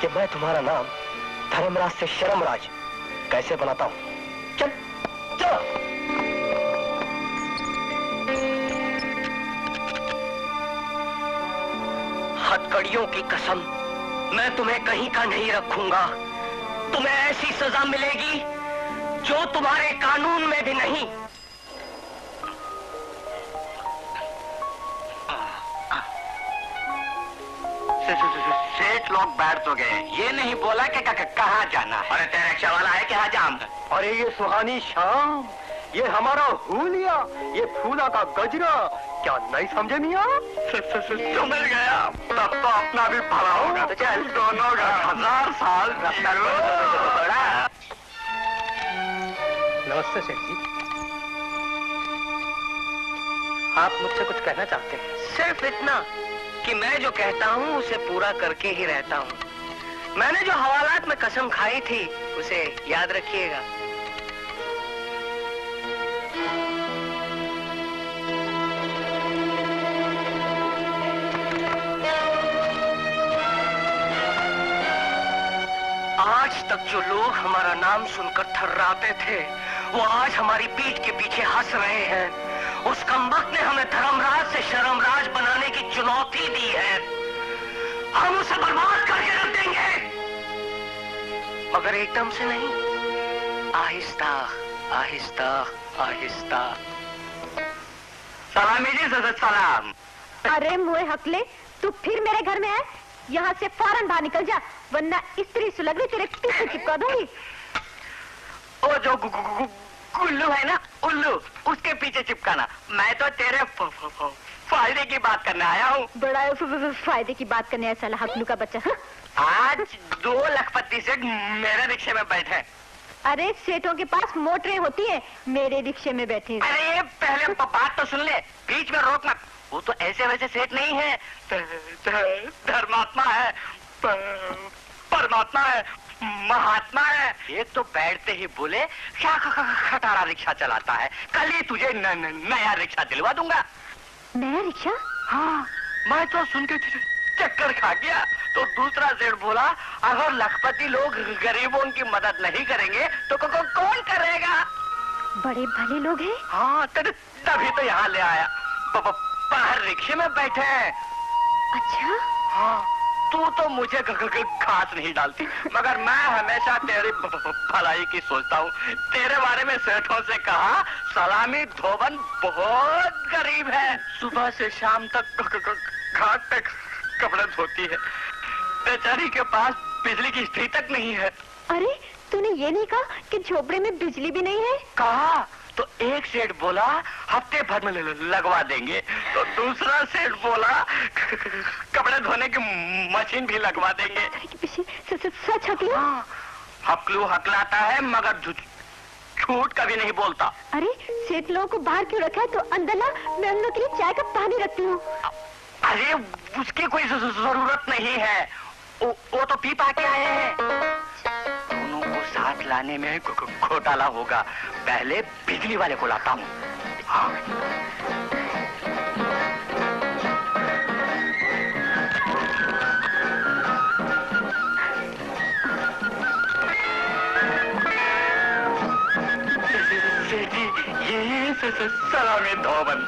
कि मैं तुम्हारा नाम धर्मराज से शर्मराज कैसे बनाता हूं। चल चलो। हथकड़ियों की कसम, मैं तुम्हें कहीं का नहीं रखूंगा। तुम्हें ऐसी सजा मिलेगी जो तुम्हारे कानून में भी नहीं। सेठ लोग बैठ तो गए, ये नहीं बोला कि कहाँ जाना है। अरे तेरा रिक्शा वाला है क्या जाम? अरे ये सुहानी शाम, ये हमारा हुलिया, ये फूला का गजरा, क्या नहीं समझे मियाँ? समझ गया, तब तो अपना भी भला होगा। तो चल, दोनों का 1000 साल जियो। नमस्ते सेठ जी, आप मुझसे कुछ कहना चाहते हैं? सिर्फ इतना कि मैं जो कहता हूँ उसे पूरा करके ही रहता हूँ। मैंने जो हवालात में कसम खाई थी उसे याद रखिएगा। आज तक जो लोग हमारा नाम सुनकर थर्राते थे, वो आज हमारी पीठ के पीछे हंस रहे हैं। उस कमबख्त ने हमें धर्मराज से शर्मराज बनाने की चुनौती दी है। हम उसे बर्बाद करके रख देंगे, मगर एकदम से नहीं, आहिस्ता आहिस्ता आहिस्ता। सलामी जी, सलाम। अरे मुए हकले, तू फिर मेरे घर में है? यहाँ से फौरन बाहर निकल जा, वरना स्त्री सुलगनी तेरे पीछे चिपका दूंगी। ओ जो उल्लू है ना, उल्लू, उसके पीछे चिपकाना। मैं तो तेरे फायदे की बात करने आया हूँ। बड़ा फायदे की बात करने आया साला हकलू का बच्चा। हाँ? आज 2 लखपति सेठ मेरे रिक्शे में बैठे। अरे सेठों के पास मोटरें होती है, मेरे रिक्शे में बैठे। अरे पहले बात तो सुन ले, बीच में रोक मत। वो तो ऐसे वैसे सेठ नहीं है, धर्मात्मा है, परमात्मा है, महात्मा है। एक तो बैठते ही बोले क्या खटारा रिक्शा चलाता है, कल ही तुझे नया रिक्शा दिलवा दूंगा। नया रिक्शा? हाँ, मैं तो सुन के चक्कर खा गया। तो दूसरा सेठ बोला अगर लखपति लोग गरीबों की मदद नहीं करेंगे तो कौन करेगा? बड़े भले लोग हैं। हाँ, तभी तो यहाँ ले आया। बाहर रिक्शे में बैठे हैं। अच्छा? हाँ, तू तो मुझे घास नहीं डालती, मगर मैं हमेशा तेरी भलाई की सोचता हूँ। तेरे बारे में सेठों से कहा सलामी धोबन बहुत गरीब है, सुबह से शाम तक घाट पे कपड़े धोती है, बेचारी के पास बिजली की स्त्री तक नहीं है। अरे तूने ये नहीं कहा कि झोपड़े में बिजली भी नहीं है? कहा तो एक सेठ बोला हफ्ते भर में लगवा देंगे, तो दूसरा सेठ बोला कपड़े धोने की मशीन भी लगवा देंगे। सच हकलू? हाँ, हकलू हकलाता है मगर झूठ कभी नहीं बोलता। अरे सेठ लोगों को बाहर क्यों रखा है? तो अंदर ला, मैं उन लोगों के लिए चाय का पानी रखती हूँ। अरे उसकी कोई जरूरत नहीं है, वो तो पी पा के आए हैं। दोनों को साथ लाने में घोटाला होगा, पहले बिजली वाले को लाता हूँ। हाँ। ये सलामी धोबन।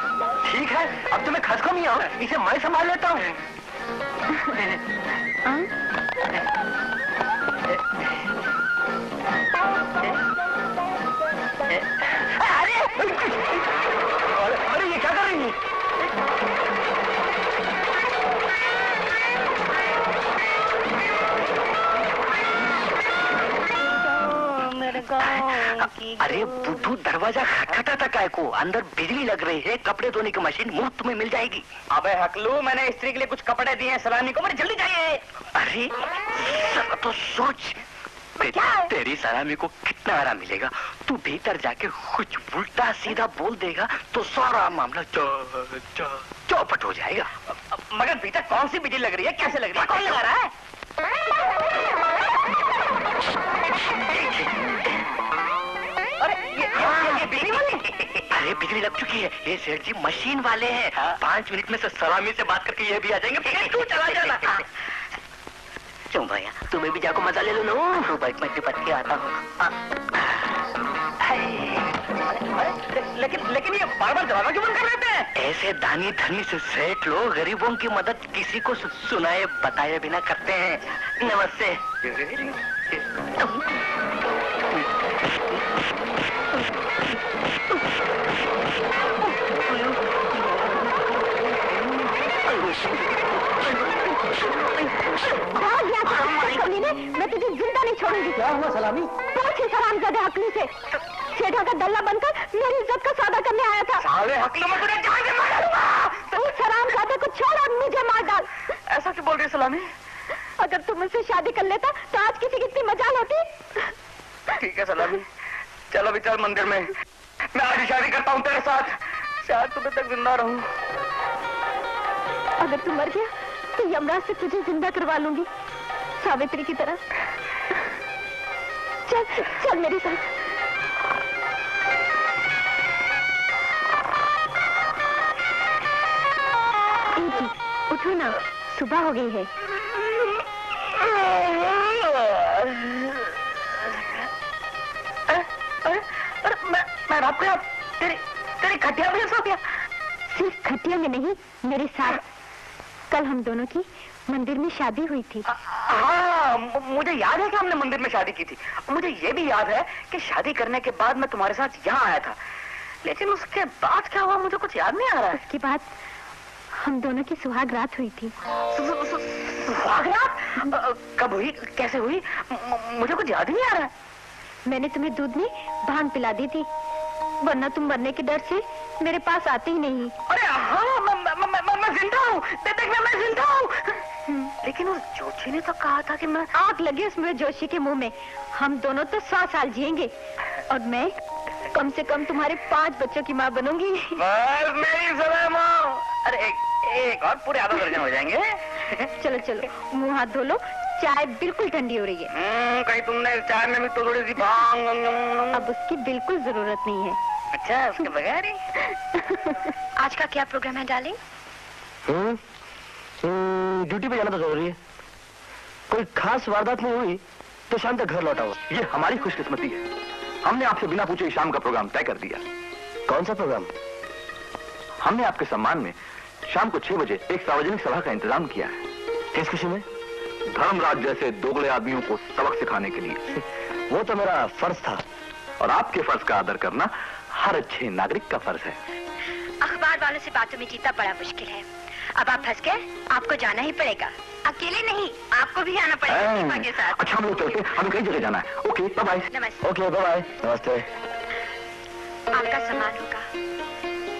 ठीक है, अब तुम्हें खस को नहीं आओ, इसे मैं संभाल लेता हूँ। अरे ये क्या कर रही है? अरे बुद्धू, दरवाजा खटखटाता काय को? अंदर बिजली लग रही है, कपड़े धोने की मशीन मुफ्त में मिल जाएगी। अबे हकलू, मैंने स्त्री के लिए कुछ कपड़े दिए हैं सलामी को, मुझे जल्दी चाहिए। अरे तो सोच, तेरी सलामी को कितना आराम मिलेगा। तू भीतर जाके कुछ उल्टा सीधा बोल देगा तो सारा मामला चौपट हो जाएगा। मगर भीतर कौन सी बिजली लग रही है, कैसे लग रही है, कौन लगा रहा है? अरे ये बिजली वाली? अरे बिजली लग चुकी है, ये सेठ जी मशीन वाले हैं। 5 मिनट में से सलामी से बात करके ये भी आ जाएंगे, फिर तू चला जाना। क्यों भैया, तुम्हें भी जाको मजा ले लो ना। तो बाइक में निपट के आता हूँ। लेकिन ये बार बार दरवाजा क्यों बंद कर रहे थे? ऐसे दानी धनी से सेठ लोग गरीबों की मदद किसी को सुनाए बताए बिना करते हैं। नमस्ते। मैं तुझे जिंदा नहीं छोड़ूंगी। क्या हुआ सलामी? बहुत ही सलामज़दे हकलू से सेठा का दल्ला बनकर मेरी इज्जत का सौदा करने आया था। साले हकलू, मैं तुझे जान से मार डालूंगा। उस सलामज़दे को छोड़ और मुझे मार डाल। ऐसा क्यों बोल रही है सलामी? अगर तुम मुझसे शादी कर लेता तो आज किसी की इतनी मजाल होती। ठीक है सलामी, चलो भी चल मंदिर में। मैं आज शादी करता हूँ तेरे साथ, शायद तुम्हें तक जिंदा रहूं। अगर तू मर गया तो यमराज से तुझे जिंदा करवा लूंगी, सावित्री की तरह। चल चल मेरे साथ। उठो ना, सुबह हो गई है। मैं रात को तेरी खटिया में सो गया। सिर्फ खटिया में नहीं, मेरे साथ। कल हम दोनों की मंदिर में शादी हुई थी। हाँ, मुझे याद है कि हमने मंदिर में शादी की थी। मुझे ये भी याद है कि शादी करने के बाद मैं तुम्हारे साथ यहाँ आया था, लेकिन उसके बाद क्या हुआ मुझे कुछ याद नहीं आ रहा है। उसके बाद हम दोनों की सुहाग रात हुई थी। सुहाग रात? कब हुई, कैसे हुई? मुझे कुछ याद ही नहीं आ रहा है। मैंने तुम्हें दूध में भांग पिला दी थी, वरना तुम मरने के डर से मेरे पास आते ही नहीं। अरे हाँ, हूँ, देखना मैं जिंदा हूँ। लेकिन उस जोशी ने तो कहा था कि मैं... आग लगी उसमें जोशी के मुंह में। हम दोनों तो 100 साल जिएंगे और मैं कम से कम तुम्हारे 5 बच्चों की माँ बनूंगी। बस मेरी सलाम। अरे एक और पूरे आधा दर्जन हो जाएंगे। चलो चलो मुंह हाथ धो लो, चाय बिल्कुल ठंडी हो रही है। कहीं तुमने इस चाय में भी तो थोड़ी सी भांग... अब उसकी बिल्कुल जरूरत नहीं है। अच्छा, उसके बगैर ही। आज का क्या प्रोग्राम है डार्लिंग? ड्यूटी पे जाना तो जरूरी है। कोई खास वारदात नहीं हुई तो शाम तक घर लौटा हो। ये हमारी खुशकिस्मती है, हमने आपसे बिना पूछे शाम का प्रोग्राम तय कर दिया। कौन सा प्रोग्राम? हमने आपके सम्मान में शाम को 6 बजे एक सार्वजनिक सभा का इंतजाम किया है। किस खुशी में? धर्मराज जैसे दोगले आदमियों को सबक सिखाने के लिए। वो तो मेरा फर्ज था। और आपके फर्ज का आदर करना हर अच्छे नागरिक का फर्ज है। अखबार वालों से बातों में जीतना बड़ा मुश्किल है। अब आप फंस गए, आपको जाना ही पड़ेगा। अकेले नहीं, आपको भी आना पड़ेगा दीपा के साथ। अच्छा, हम लोग चलते हैं, हमें कई जगह जाना है। Okay, bye bye. नमस्ते। Okay, bye bye. नमस्ते। आपका सम्मान होगा,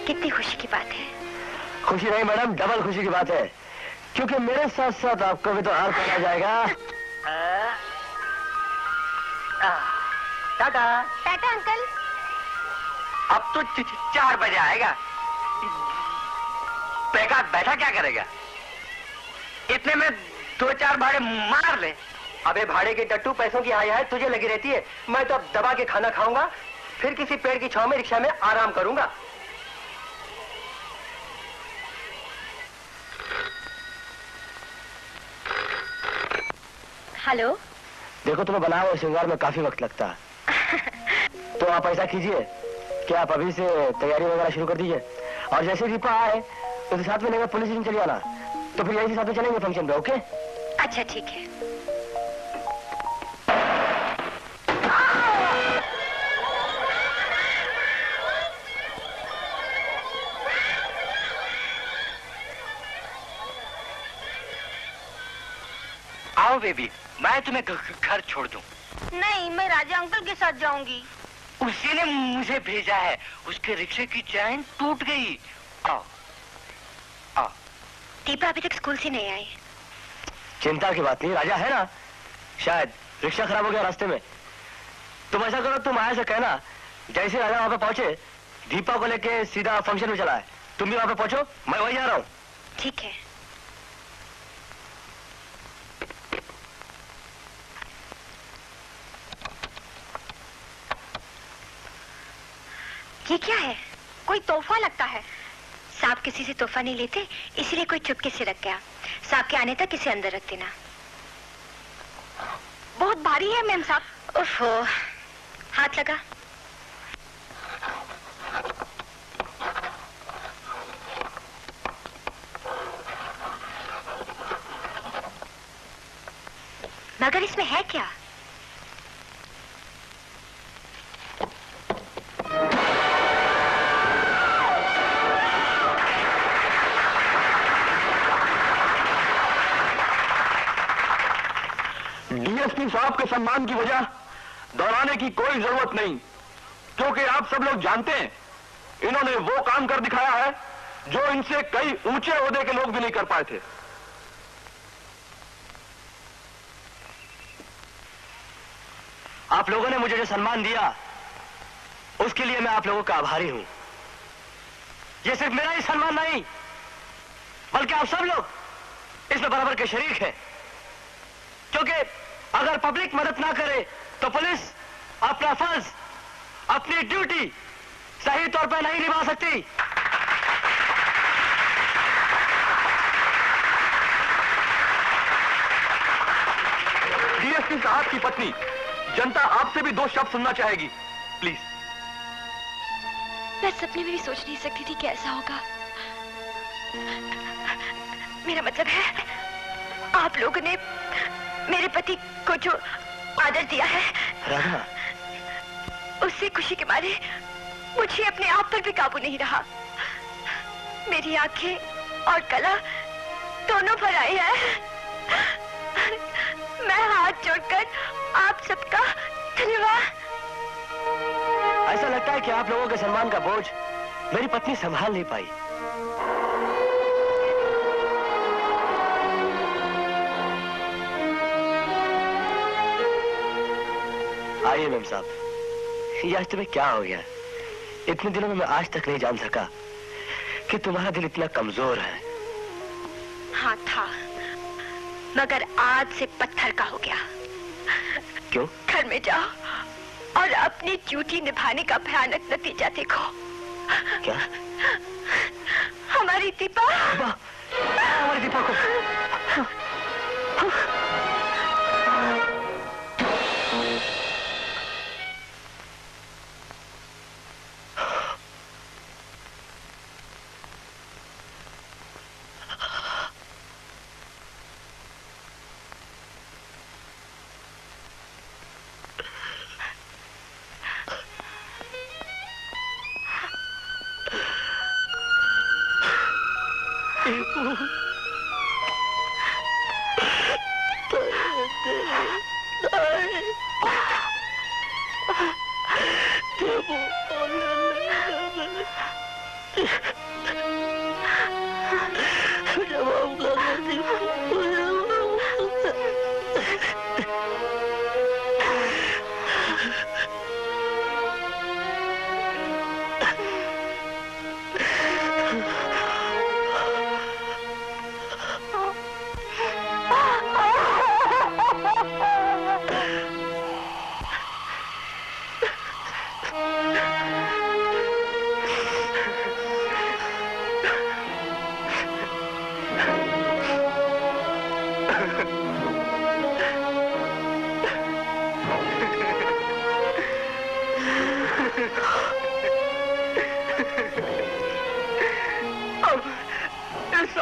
कितनी खुशी की बात है। खुशी नहीं मैडम, डबल खुशी की बात है, क्योंकि मेरे साथ साथ आपको भी तो हार पहना जाएगा। टाटा। टाटा अंकल। अब तो 4 बजे आएगा। बेकार बैठा क्या करेगा? इतने में 2-4 भाड़े मार ले। अबे भाड़े के टट्टू, पैसों की हाय हाय तुझे लगी रहती है। मैं तो अब दबा के खाना खाऊंगा, फिर किसी पेड़ की छांव में रिक्शा में आराम करूंगा। हेलो। देखो, तुम्हें बनाए हुए श्रृंगार में काफी वक्त लगता है। तो आप ऐसा कीजिए कि आप अभी से तैयारी वगैरह शुरू कर दीजिए, और जैसे दीपा आए तो साथ में लेकर पुलिस स्टेशन चले आना। तो फिर यही साथ में चलेंगे फंक्शन पे। ओके? अच्छा ठीक है। आओ बेबी, मैं तुम्हें घर छोड़ दूं। नहीं, मैं राजा अंकल के साथ जाऊंगी। उसी ने मुझे भेजा है, उसके रिक्शे की चैन टूट गई। आओ आओ। दीपा अभी तक स्कूल से नहीं आई। चिंता की बात नहीं, राजा है ना। शायद रिक्शा खराब हो गया रास्ते में। तुम ऐसा करो, तुम आया से कहना जैसे राजा वहां पे पहुंचे दीपा को लेके सीधा फंक्शन में चला है। तुम भी वहां पे पहुंचो, मैं वही जा रहा हूँ। ठीक है। ये क्या है? कोई तोहफा लगता है। सांप किसी से तोहफा नहीं लेते, इसलिए कोई चुपके से रख गया। सांप के आने तक इसे अंदर रख देना। बहुत भारी है मैम साहब। ओफो, हाथ लगा। मगर इसमें है क्या? डीएसपी साहब के सम्मान की वजह दोहराने की कोई जरूरत नहीं, क्योंकि आप सब लोग जानते हैं इन्होंने वो काम कर दिखाया है जो इनसे कई ऊंचे ओहदे के लोग भी नहीं कर पाए थे। आप लोगों ने मुझे जो सम्मान दिया उसके लिए मैं आप लोगों का आभारी हूं। ये सिर्फ मेरा ही सम्मान नहीं, बल्कि आप सब लोग इसमें बराबर के शरीक हैं, क्योंकि अगर पब्लिक मदद ना करे तो पुलिस अपना फर्ज, अपनी ड्यूटी सही तौर पर नहीं निभा सकती। डीएसपी साहब की पत्नी जनता आपसे भी 2 शब्द सुनना चाहेगी, प्लीज। मैं सपने में भी सोच नहीं सकती थी कि ऐसा होगा। मेरा मतलब है, आप लोगों ने मेरे पति को जो आदर दिया है, राधा, उससे खुशी के मारे मुझे अपने आप पर भी काबू नहीं रहा। मेरी आंखें और गला दोनों भर आई है। मैं हाथ जोड़कर आप सबका धन्यवाद। ऐसा लगता है कि आप लोगों के सम्मान का बोझ मेरी पत्नी संभाल नहीं पाई। आइए मैम साहब, ये आज तुम्हें क्या हो गया? इतने दिनों में मैं आज तक नहीं जान सका कि तुम्हारा दिल इतना कमजोर है। हाँ था, मगर आज से पत्थर का हो गया। क्यों? घर में जाओ और अपनी ड्यूटी निभाने का भयानक नतीजा देखो। क्या? हमारी दीपा, हमारी दीपा को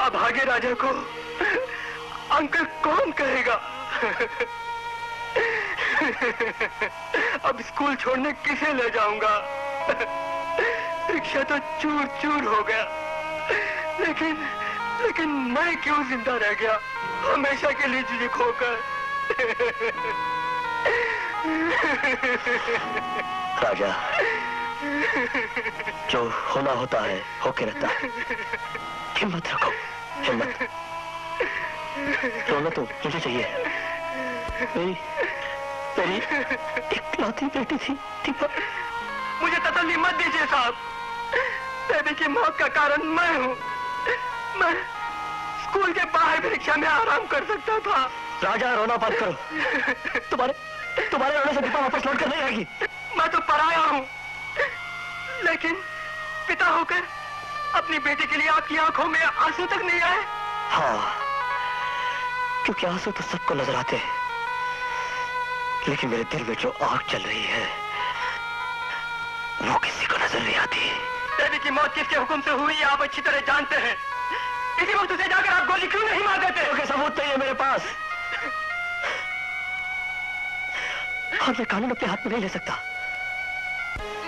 भागे राजा को अंकल कौन कहेगा? अब स्कूल छोड़ने किसे ले जाऊंगा? रिक्शा तो चूर चूर हो गया, लेकिन मैं क्यों जिंदा रह गया हमेशा के लिए तुझे खोकर? राजा, जो होना होता है होके रहता है। हिम्मत रखो, हिम्मत। रोना तो मुझे चाहिए। मेरी इकलौती बेटी थी दीपा। मुझे तसल्ली मत दीजिए साहब, बेबी की मौत का कारण मैं हूँ। मैं स्कूल के बाहर भी रिक्शा में आराम कर सकता था। राजा, रोना बंद करो। तुम्हारे रोने से दीपा वापस लौट कर नहीं आएगी। मैं तो पराया हूँ, लेकिन पिता होकर अपनी बेटी के लिए आपकी आंखों में आंसू तक नहीं आए। हाँ, क्योंकि आंसू तो सबको नजर आते हैं, लेकिन मेरे दिल में जो आग चल रही है वो किसी को नजर नहीं आती। बेबी की मौत किसके हुक्म से हुई आप अच्छी तरह जानते हैं। इसी वक्त उसे जाकर आप गोली क्यों नहीं मार देते? क्योंकि सबूत नहीं है मेरे पास, और मैं कानून अपने हाथ में नहीं ले सकता।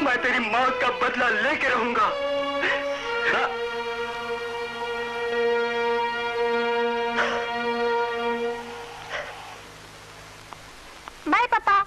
मैं तेरी मौत का बदला लेके रहूंगा। बाय पापा।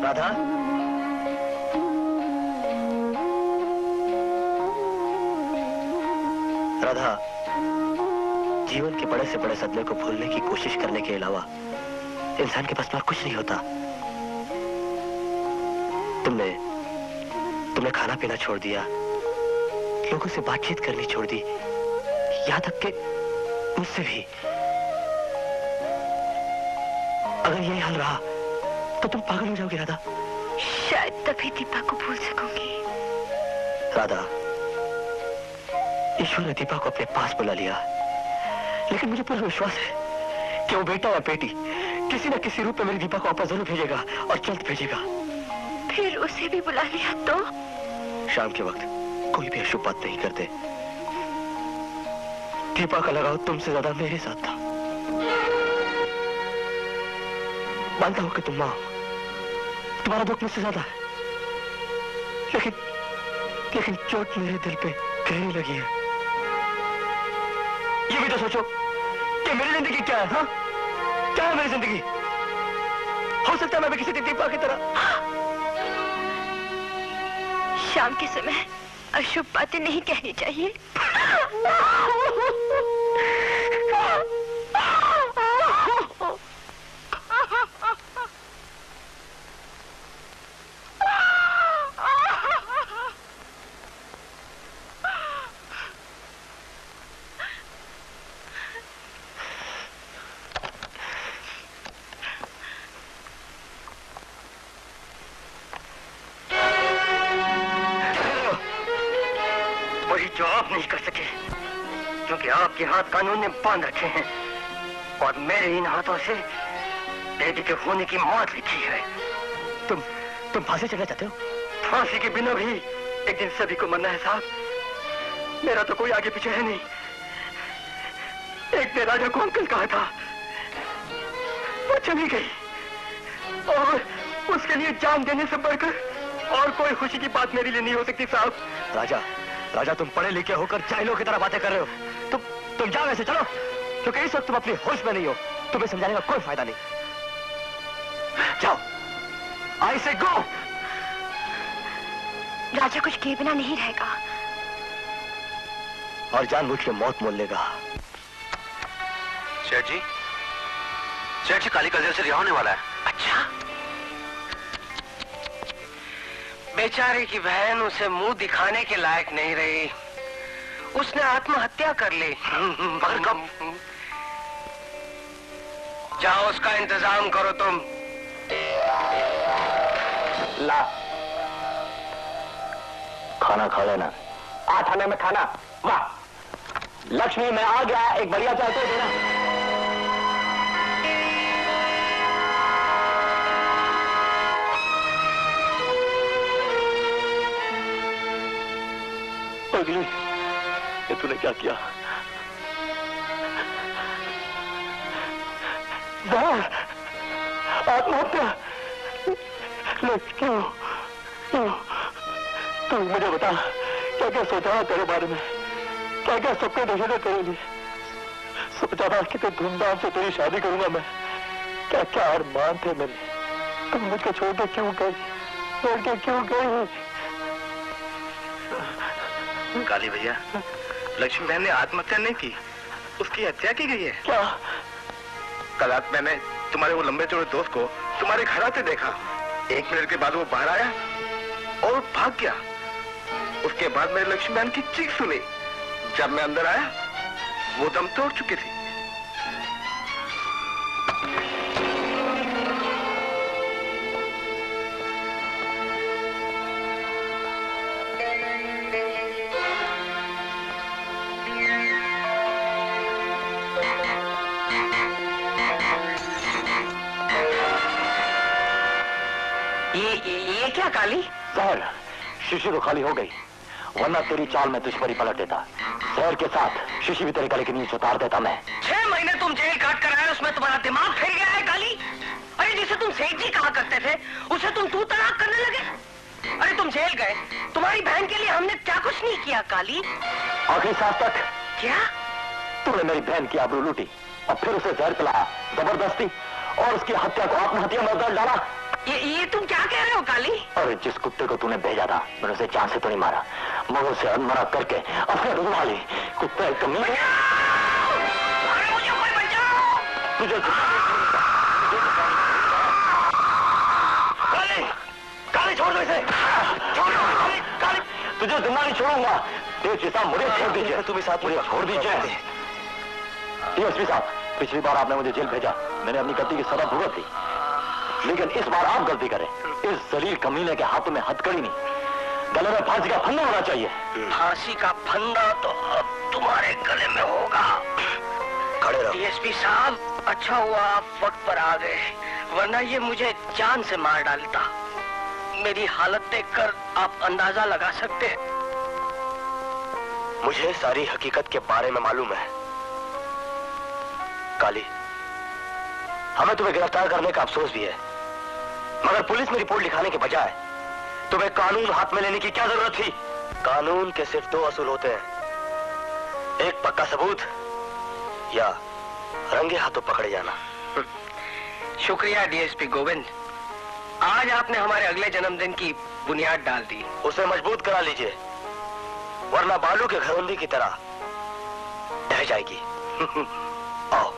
राधा, राधा, जीवन के बड़े से बड़े सदमे को भूलने की कोशिश करने के अलावा इंसान के पास और कुछ नहीं होता। तुमने खाना पीना छोड़ दिया, लोगों से बातचीत करनी छोड़ दी, यहाँ तक कि मुझसे भी। अगर यही हाल रहा तो तुम पागल हो जाओगी राधा। शायद तभी दीपा को भूल सकूंगी। राधा, ईश्वर ने दीपा को अपने पास बुला लिया, लेकिन मुझे पूरा विश्वास है कि वो बेटा या बेटी किसी न किसी रूप में मेरी दीपा को वापस जरूर भेजेगा और जल्द भेजेगा। फिर उसे भी बुला लिया तो? शाम के वक्त कोई भी अशुभ बात नहीं करते। दीपा का लगाव तुमसे ज्यादा मेरे साथ था। मानता हूं कि तुम मां हो, तुम्हारा दुख मुझसे ज्यादा है, लेकिन चोट मेरे दिल पे गहरी लगी है। ये भी तो सोचो कि मेरी जिंदगी क्या है। हाँ, क्या है मेरी जिंदगी? हो सकता है मैं भी किसी दिन दीपा की तरह। शाम के समय अशुभ बातें नहीं कहनी चाहिए। जो आप नहीं कर सके, क्योंकि आपके हाथ कानून ने बांध रखे हैं और मेरे इन हाथों से बेटी के होने की मौत लिखी है। तुम फांसी चढ़ना चाहते हो? फांसी के बिना भी एक दिन सभी को मरना है साहब। मेरा तो कोई आगे पीछे है नहीं। एक ने राजा को अंकल कहा था, वो चली गई और उसके लिए जान देने से बढ़कर और कोई खुशी की बात मेरे लिए नहीं हो सकती साहब। राजा, तुम पढ़े लिखे होकर जाहिलों की तरह बातें कर रहे हो। तुम जाओ ऐसे, चलो, क्योंकि इस वक्त तुम अपनी होश में नहीं हो। तुम्हें समझाने का कोई फायदा नहीं। जाओ, आई से गो। राजा कुछ किए बिना नहीं रहेगा और जानबूझ के मौत मोल लेगा। सेठ जी, काली का जेल से रिहा होने वाला है। अच्छा, बेचारे की बहन उसे मुंह दिखाने के लायक नहीं रही, उसने आत्महत्या कर ली। मगर कब? जाओ, उसका इंतजाम करो तुम। ला, खाना खा लेना। 8 आने में खाना। वाह लक्ष्मी, मैं आ गया। एक बढ़िया चाय तो देना। पगली, ये तूने क्या किया? आत्महत्या? क्यों? तू मुझे बता, क्या क्या सोचा था तेरे बारे में? क्या क्या सपने देखे थे तेरे लिए? सोचा था कितने धूमधाम से तेरी शादी करूंगा मैं। क्या क्या अरमान थे मेरे। तुम मुझको छोड़ के क्यों गई? छोड़ के क्यों गई? काली भैया, लक्ष्मी बहन ने आत्महत्या नहीं की, उसकी हत्या की गई है। क्या? कल रात मैंने तुम्हारे वो लंबे चौड़े दोस्त को तुम्हारे घर आते देखा। 1 मिनट के बाद वो बाहर आया और भाग गया। उसके बाद मैंने लक्ष्मी बहन की चीख सुनी। जब मैं अंदर आया, वो दम तोड़ चुकी थी। ये क्या काली? जहर शीशी तो खाली हो गई, वरना तेरी चाल में तुझ पर ही पलट देता। जहर के साथ शीशी भी तेरे गले के नीचे उतार देता मैं। 6 महीने तुम जेल काट कर आए, उसमें तुम्हारा दिमाग फिर गया है काली? अरे जिसे तुम सेठ जी कहा करते थे, उसे तुम तलाक करने लगे। अरे तुम जेल गए, तुम्हारी बहन के लिए हमने क्या कुछ नहीं किया काली? आखिरी सांस तक। क्या? तूने मेरी बहन की आबरू लूटी और फिर उसे जहर पिलाया जबरदस्ती और उसकी हत्या को आत्महत्या में बदल डाला। ये तुम क्या कह रहे हो काली? अरे जिस कुत्ते को तूने भेजा था, मैंने उसे जान से तो नहीं मारा, मगर उसे अनमरा करके अपने रुला ली। कुत्ते कमी है। अरे मुझे कोई बचाओ! तुझे काली, काली छोड़ दो इसे। छोड़ दो काली, काली, तुझे जिंदा नहीं छोड़ूंगा। डीएसपी साहब मुझे छोड़ दीजिए। तुम साथ मुझे छोड़ दीजिए। डीएसपी साहब, पिछली बार आपने मुझे जेल भेजा, मैंने अपनी गलती की सजा भुगत दी, लेकिन इस बार आप गलती करें। इस जलील कमीने के हाथों में हथकड़ी नहीं, गले में फांसी का फंदा होना चाहिए। फांसी का फंदा तो अब तुम्हारे गले में होगा। खड़े रहो। डीएसपी साहब, अच्छा हुआ आप वक्त पर आ गए, वरना ये मुझे जान से मार डालता। मेरी हालत देखकर आप अंदाजा लगा सकते हैं। मुझे सारी हकीकत के बारे में मालूम है। काली, हमें तुम्हें गिरफ्तार करने का अफसोस भी है, मगर पुलिस में रिपोर्ट लिखाने के बजाय तुम्हें कानून हाथ में लेने की क्या जरूरत थी? कानून के सिर्फ दो असूल होते हैं, एक पक्का सबूत या रंगे हाथों पकड़े जाना। शुक्रिया डीएसपी गोविंद, आज आपने हमारे अगले जन्मदिन की बुनियाद डाल दी। उसे मजबूत करा लीजिए, वरना बालू के घरौंदी की तरह ढह जाएगी। आओ।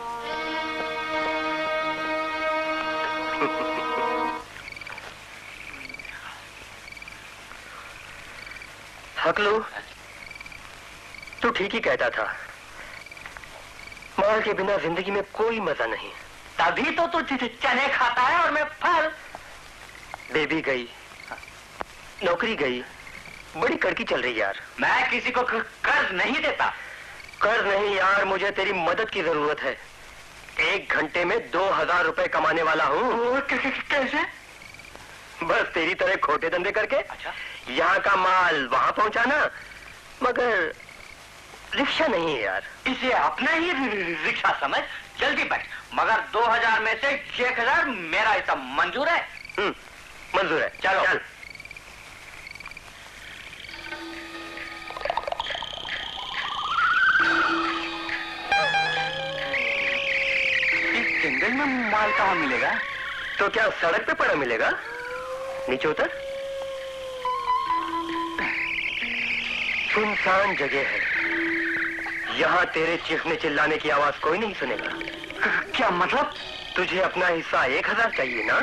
हकलू, तू ठीक ही कहता था, माल के बिना जिंदगी में कोई मजा नहीं। तभी तो तू चने खाता है और मैं फल। बेबी गई, नौकरी गई, बड़ी कड़की चल रही यार। मैं किसी को कर्ज नहीं देता। कर्ज नहीं यार, मुझे तेरी मदद की जरूरत है। 1 घंटे में 2000 रुपए कमाने वाला हूँ। कैसे? बस तेरी तरह खोटे धंधे करके। अच्छा? यहाँ का माल वहां पहुंचाना, मगर रिक्शा नहीं है यार। इसे अपना ही रिक्शा समझ, जल्दी बैठ। मगर 2000 में से 1000 मेरा हिस्सा मंजूर है? मंजूर है। चलो चल। इस जंगल में माल कहाँ मिलेगा? तो क्या सड़क पे पड़ा मिलेगा? नीचे उतर। सुनसान जगह है, यहाँ तेरे चीखने चिल्लाने की आवाज कोई नहीं सुनेगा। क्या मतलब? तुझे अपना हिस्सा 1000 चाहिए ना?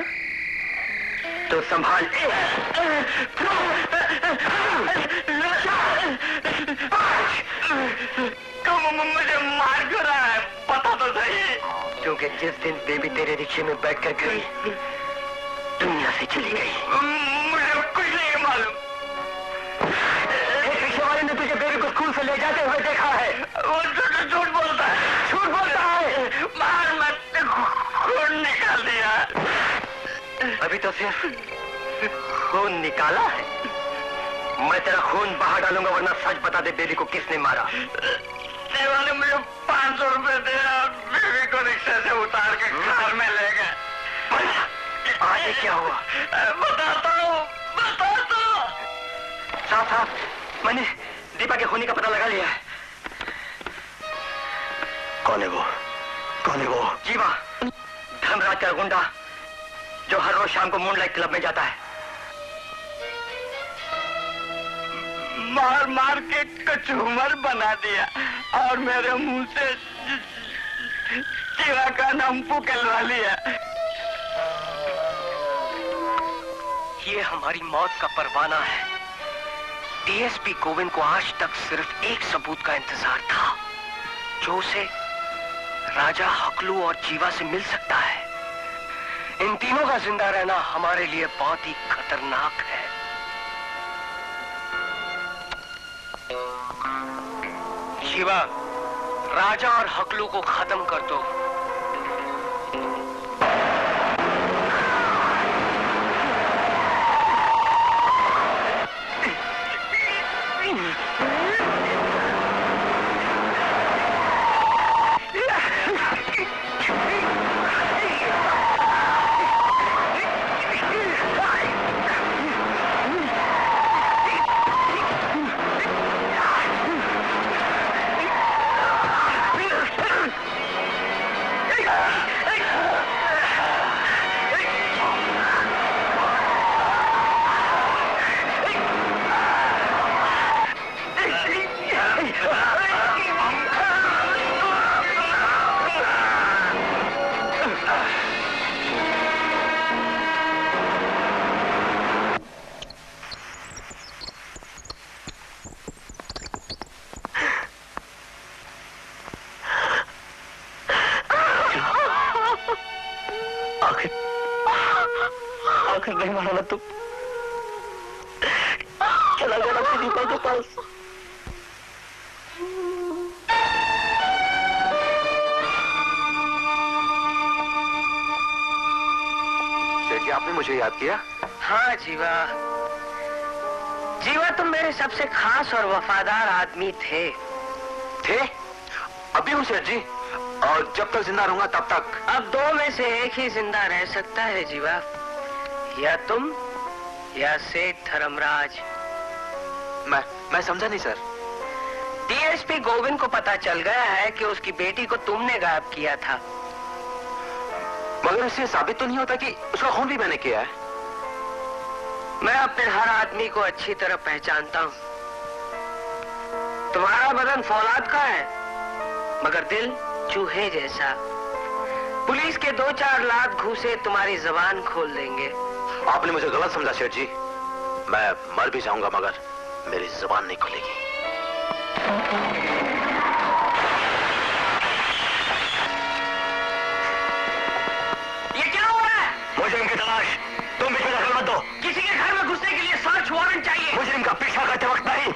तो संभाल। मुझे मार क्यों रहा है? पता तो सही। क्योंकि जिस दिन बेबी तेरे रिक्शे में बैठकर गई, दुनिया से चली गई। मुझे कुछ नहीं मालूम। एक रिक्शे वाले ने तुझे बेबी को स्कूल से ले जाते हुए देखा है। वो झूठ बोलता है। झूठ बोलता है। मार मत, खून निकाल दिया। अभी तो सिर्फ खून निकाला है, मैं तेरा खून बहा डालूंगा, वरना सच बता दे बेबी को किसने मारा। सेवा ने मुझे 500 रुपए दिया, बेबी को रिक्शे से उतार के कार में ले गए। आगे क्या हुआ? बताता हूँ। साहब, मैंने दीपा के खूनी का पता लगा लिया है। कौन है वो? कौन है वो? जीवा, धर्मराज का गुंडा, जो हर रोज शाम को मूनलाइट क्लब में जाता है। मार मार के कचूमर बना दिया और मेरे मुंह से जीवा का नाम पुकलवा लिया। ये हमारी मौत का परवाना है। डीएसपी गोविंद को आज तक सिर्फ एक सबूत का इंतजार था, जो उसे राजा, हकलू और जीवा से मिल सकता है। इन तीनों का जिंदा रहना हमारे लिए बहुत ही खतरनाक है। जीवा, राजा और हकलू को खत्म कर दो। वाला ना तुम। चला गया अपनी दीपा के पास। सेठ जी, आपने मुझे याद किया? हाँ जीवा, जीवा तुम मेरे सबसे खास और वफादार आदमी थे। थे? अभी हूँ सेठ जी, और जब तक जिंदा रहूंगा तब तक। अब दो में से एक ही जिंदा रह सकता है जीवा, या तुम या सेठ धर्मराज। मैं समझा नहीं सर। डीएसपी गोविंद को पता चल गया है कि उसकी बेटी को तुमने गायब किया था। मगर इससे साबित तो नहीं होता कि उसका खून भी मैंने किया है। मैं अपने हर आदमी को अच्छी तरह पहचानता हूँ। तुम्हारा बदन फौलाद का है, मगर दिल चूहे जैसा। पुलिस के 2-4 लाख घूसे तुम्हारी जबान खोल देंगे। आपने मुझे गलत समझा सेठ जी। मैं मर भी जाऊंगा मगर मेरी जुबान नहीं खुलेगी। ये क्या हो रहा है? मुजरिम की तलाश। तुम भी दखल मत दो। किसी के घर में घुसने के लिए सर्च वारंट चाहिए। मुजरिम का पीछा करते वक्त नहीं।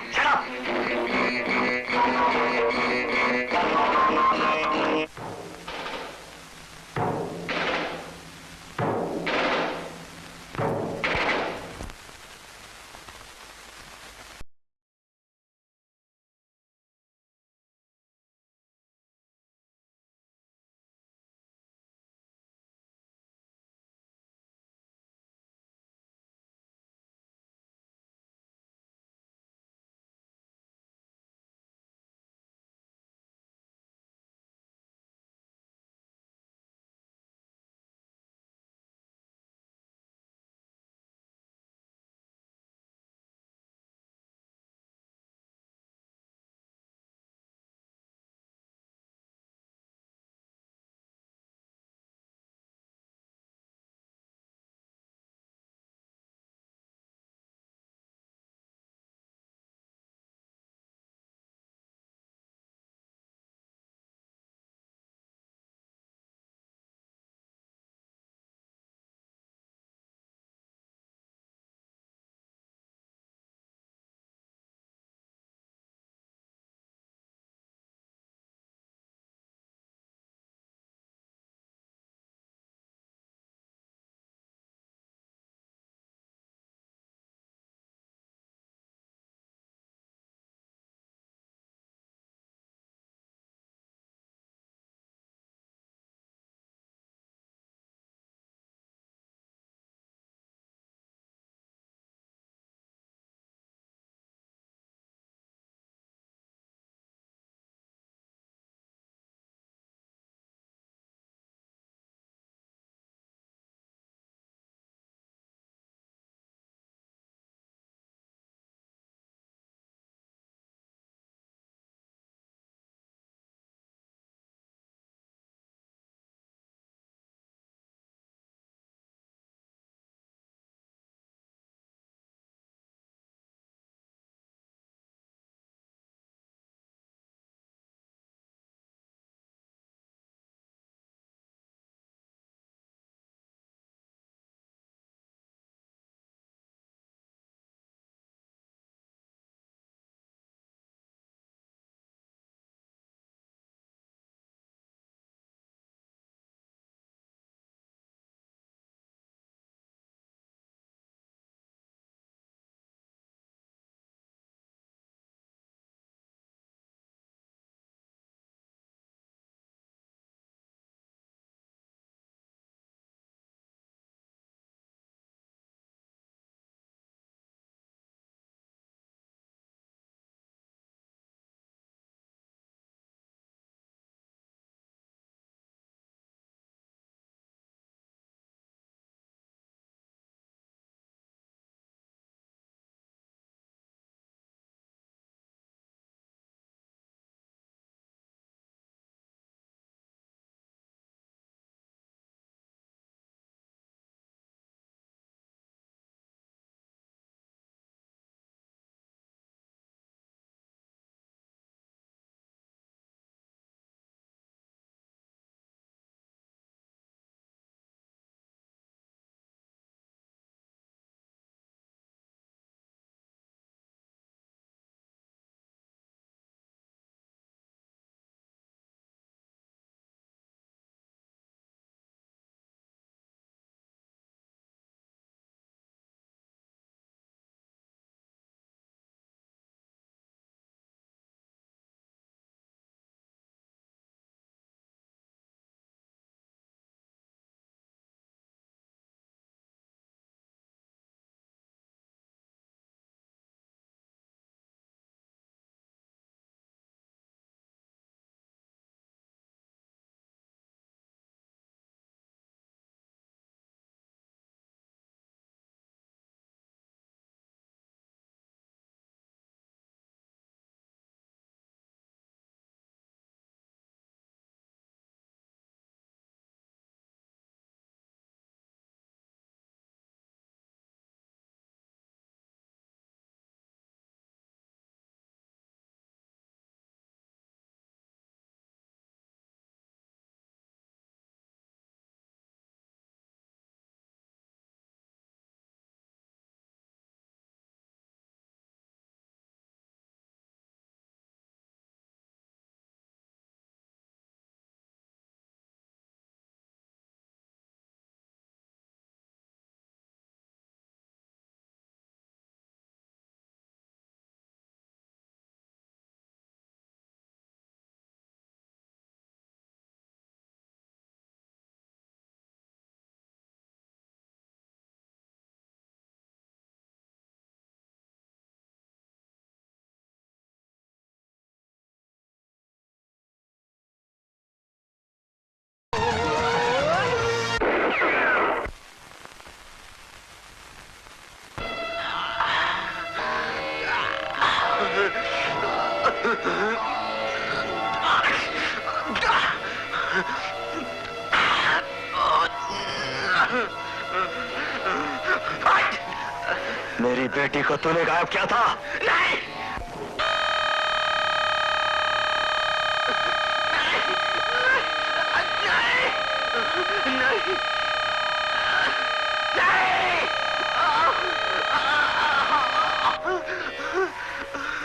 मेरी बेटी को तूने गायब किया था? नहीं,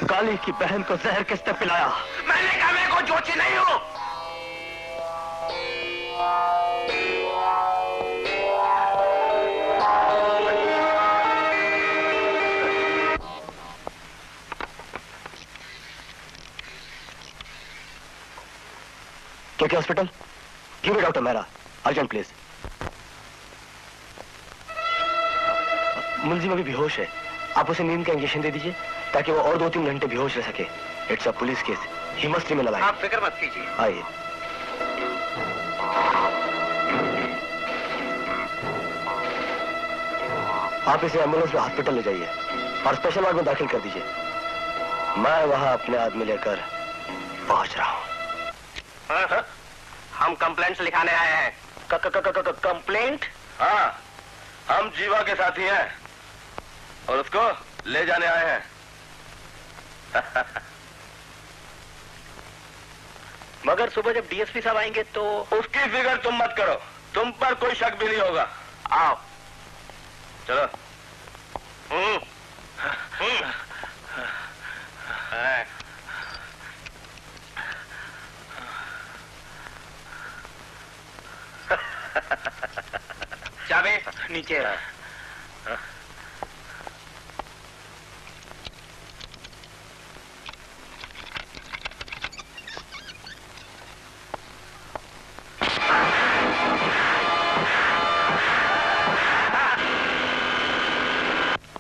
काली की बहन को जहर किसने पिलाया? मैंने कहा मैं कोई जोची नहीं हूँ। के hospital, give me doctor Mehra, urgent please. मुंजी में भी बेहोश है, आप उसे नींद का इंजेक्शन दे दीजिए ताकि वो और 2-3 घंटे बेहोश रह सके। It's a police case, he must remain alive. आप फिक्र मत कीजिए। आइए। आप इसे एम्बुलेंस में हॉस्पिटल ले जाइए और स्पेशल वार्ड में दाखिल कर दीजिए। मैं वहां अपने आदमी लेकर पहुंच रहा हूं। हम कंप्लेंट लिखाने आए हैं। कंप्लेंट? हाँ, हम जीवा के साथी हैं और उसको ले जाने आए हैं। मगर सुबह जब डीएसपी साहब आएंगे तो? उसकी फिक्र तुम मत करो, तुम पर कोई शक भी नहीं होगा। आओ चलो। चाबी नीचे है।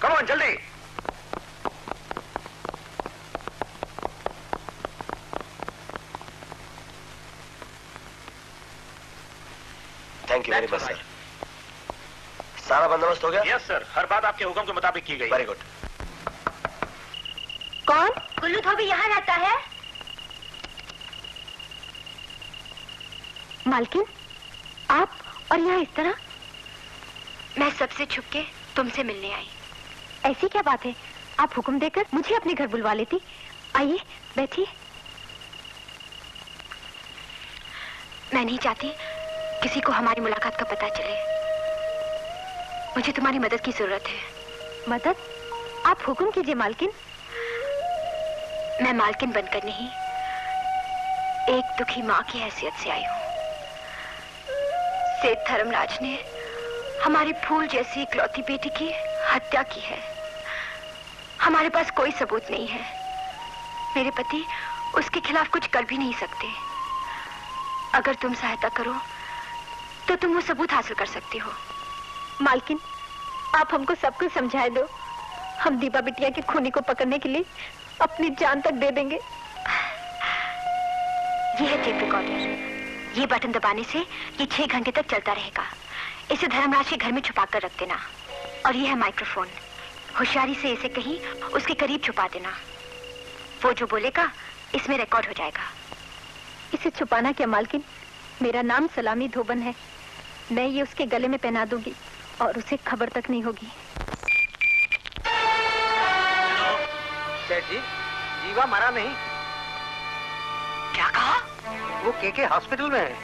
कम ऑन जल्दी। Thank you very much sir. सारा बंदोबस्त हो गया? यस सर, हर बात आपके हुक्म के मुताबिक की गई। Very good. कौन? गुल्लू धोबी यहाँ रहता है? मालकिन, आप और यहाँ इस तरह? मैं सबसे छुप के तुमसे मिलने आई। ऐसी क्या बात है? आप हुक्म देकर मुझे अपने घर बुलवा लेती। आइए बैठिए। मैं नहीं चाहती किसी को हमारी मुलाकात का पता चले। मुझे तुम्हारी मदद की जरूरत है। मदद? आप हुक्म कीजिए मालकिन। मैं मालकिन बनकर नहीं, एक दुखी माँ की हैसियत से आई हूँ। सेठ धर्मराज ने हमारी फूल जैसी इकलौती बेटी की हत्या की है। हमारे पास कोई सबूत नहीं है। मेरे पति उसके खिलाफ कुछ कर भी नहीं सकते। अगर तुम सहायता करो तो तुम वो सबूत हासिल कर सकती हो। मालकिन, आप हमको सब कुछ समझाए दो। हम दीपा बिटिया के खूनी को पकड़ने के लिए अपनी जान तक दे देंगे। ये है टेप रिकॉर्डर। ये बटन दबाने से ये 6 घंटे तक चलता रहेगा। इसे धर्मराज के घर में छुपा कर रख देना। और ये है माइक्रोफोन। होशियारी से इसे कहीं उसके करीब छुपा देना। वो जो बोलेगा इसमें रिकॉर्ड हो जाएगा। इसे छुपाना क्या मालकिन? मेरा नाम सलामी धोबन है। मैं ये उसके गले में पहना दूंगी और उसे खबर तक नहीं होगी। सेठ जी, जीवा मरा नहीं। क्या कहा? वो के हॉस्पिटल में है।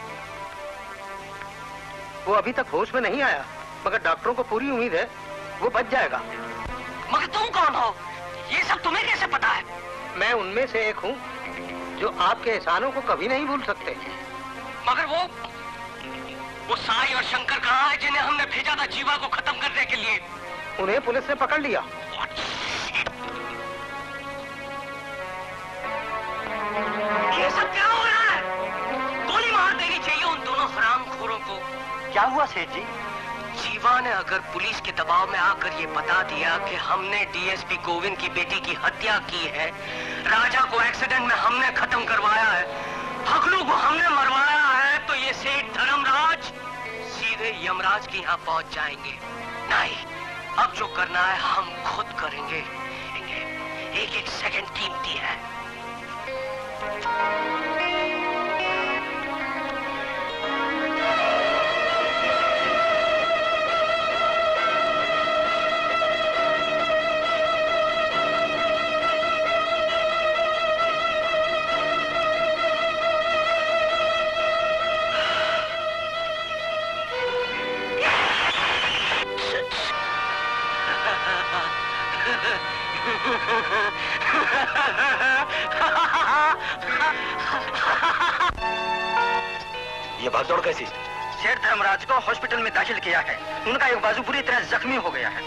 वो अभी तक होश में नहीं आया, मगर डॉक्टरों को पूरी उम्मीद है वो बच जाएगा। मगर तुम कौन हो? ये सब तुम्हें कैसे पता है? मैं उनमें से एक हूँ जो आपके एहसानों को कभी नहीं भूल सकते। मगर वो साई और शंकर कहाँ है जिन्हें हमने भेजा था जीवा को खत्म करने के लिए? उन्हें पुलिस ने पकड़ लिया। ये सब क्या हो रहा है? गोली मार देनी चाहिए उन दोनों हरामखोरों को। क्या हुआ सेठ जी? जीवा ने अगर पुलिस के दबाव में आकर ये बता दिया कि हमने डीएसपी गोविंद की बेटी की हत्या की है, राजा को एक्सीडेंट में हमने खत्म करवाया है, हगलू को हमने मरवाया है, तो ये सेठ धर्मराज सीधे यमराज के यहाँ पहुंच जाएंगे। नहीं, अब जो करना है हम खुद करेंगे। एक एक सेकंड कीमती है। ये भागदौड़ कैसी? शेर धर्मराज को हॉस्पिटल में दाखिल किया है। उनका एक बाजू बुरी तरह जख्मी हो गया है।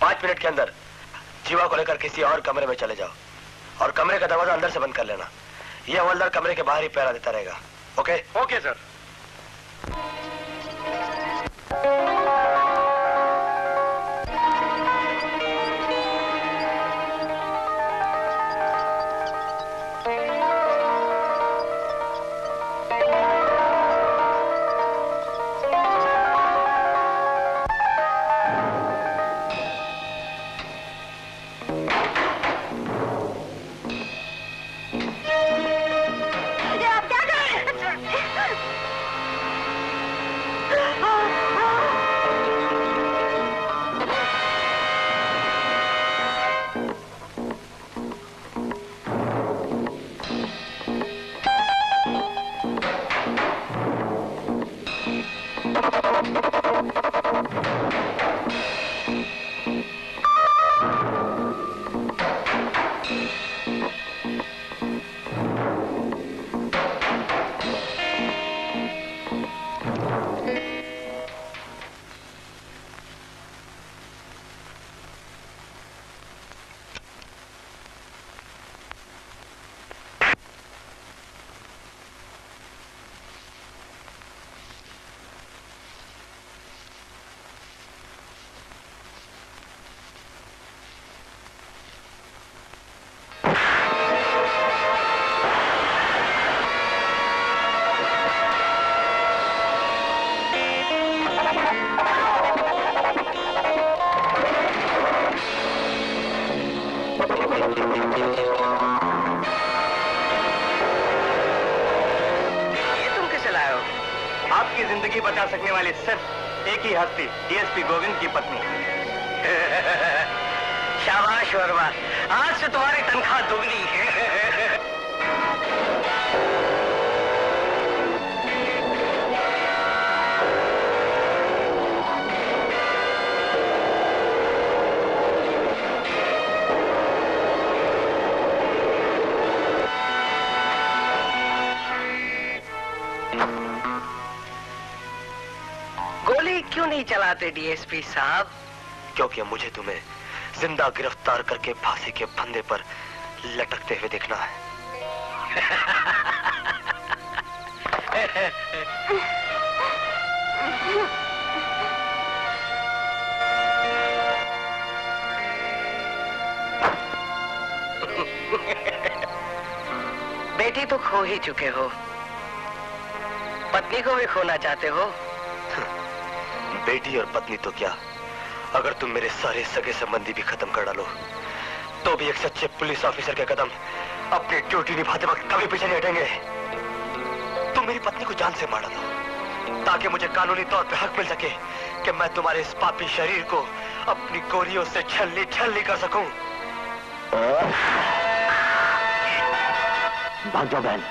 5 मिनट के अंदर जीवा को लेकर किसी और कमरे में चले जाओ और कमरे का दरवाजा अंदर से बंद कर लेना। ये हवलदार कमरे के बाहर ही पहरा देता रहेगा। ओके? Okay sir. आपकी जिंदगी बचा सकने वाली सिर्फ एक ही हस्ती, डीएसपी गोविंद की पत्नी। शाबाश वर्मा, आज से तुम्हारी तनख्वाह दोगुनी है। गोली क्यों नहीं चलाते डीएसपी साहब? क्योंकि मुझे तुम्हें जिंदा गिरफ्तार करके फांसी के फंदे पर लटकते हुए देखना है। बेटी तो खो ही चुके हो, पत्नी को भी खोना चाहते हो? बेटी और पत्नी तो क्या, अगर तुम मेरे सारे सगे संबंधी भी खत्म कर डालो तो भी एक सच्चे पुलिस ऑफिसर के कदम अपनी ड्यूटी निभाते वक्त कभी पीछे नहीं हटेंगे। तुम मेरी पत्नी को जान से मार डालो ताकि मुझे कानूनी तौर पे हक मिल सके कि मैं तुम्हारे इस पापी शरीर को अपनी गोलियों से छलनी कर सकूं। भाग जाओ बहन।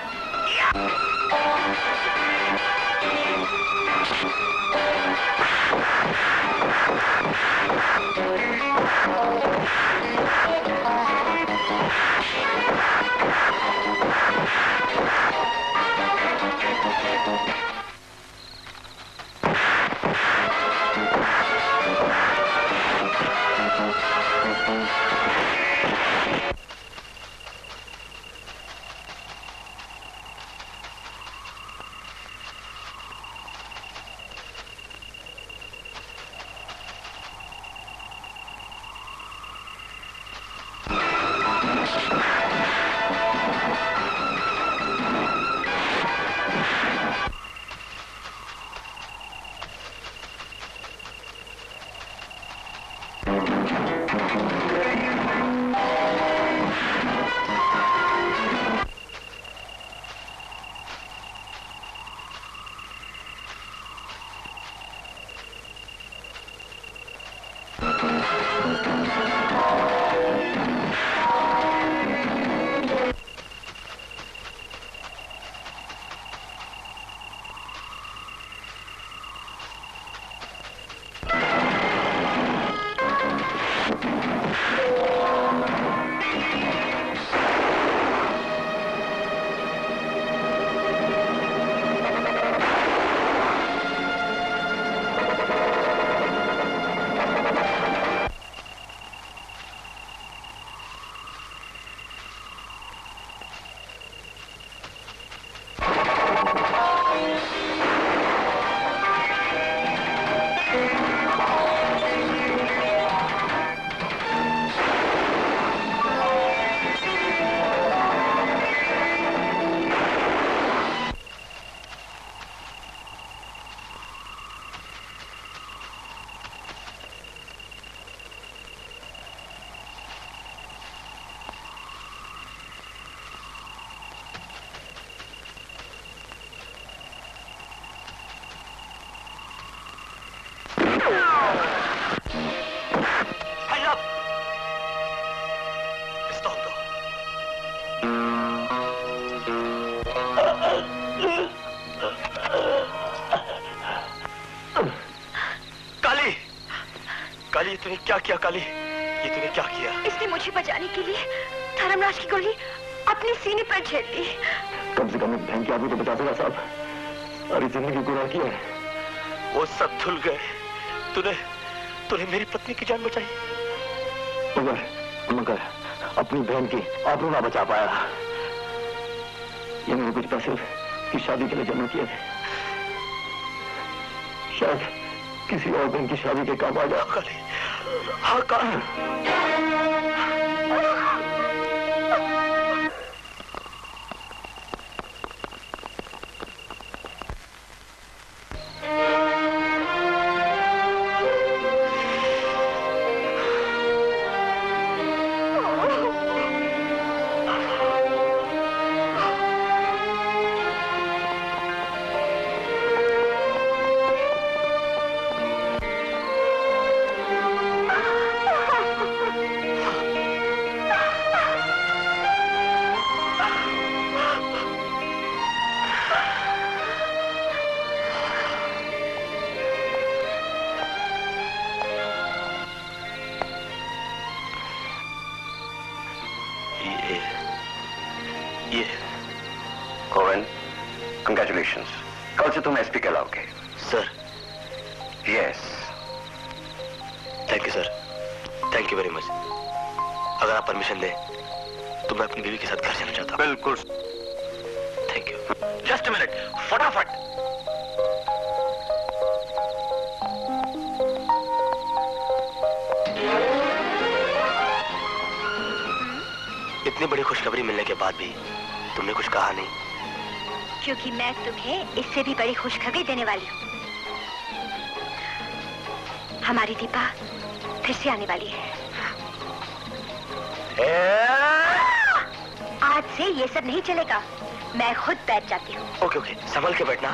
काली, तूने क्या किया काली? ये तूने क्या किया? इसने मुझे बचाने के लिए धर्मराज की गोली अपने सीने पर झेल ली। कम से कम एक बहन की आदमी तो बचा सका साहब। अरे जिंदगी गुनाह किया है। वो सब धुल गए। तूने मेरी पत्नी की जान बचाई। मगर अपनी बहन की आबरू ना बचा पाया। ये मैंने कुछ पैसे की शादी के लिए जमा किए थे, शायद किसी और बहन की शादी के काम आ जाए। काली, हाँ काली। कोवेन, कंग्रेचुलेशंस। कल से तुम एसपी कहलाओगे। Sir. Yes. Thank you sir, thank you very much. अगर आप परमिशन दें तो मैं अपनी बीवी के साथ घर जाना चाहता हूँ। बिल्कुल। Thank you. Just a minute, फटाफट। इतनी बड़ी खुशखबरी मिलने के बाद भी तुमने कुछ कहा नहीं। क्योंकि मैं तुम्हें इससे भी बड़ी खुशखबरी देने वाली हूँ। हमारी दीपा फिर से आने वाली है। आज से ये सब नहीं चलेगा, मैं खुद बैठ जाती हूँ। ओके, संभल के बैठना।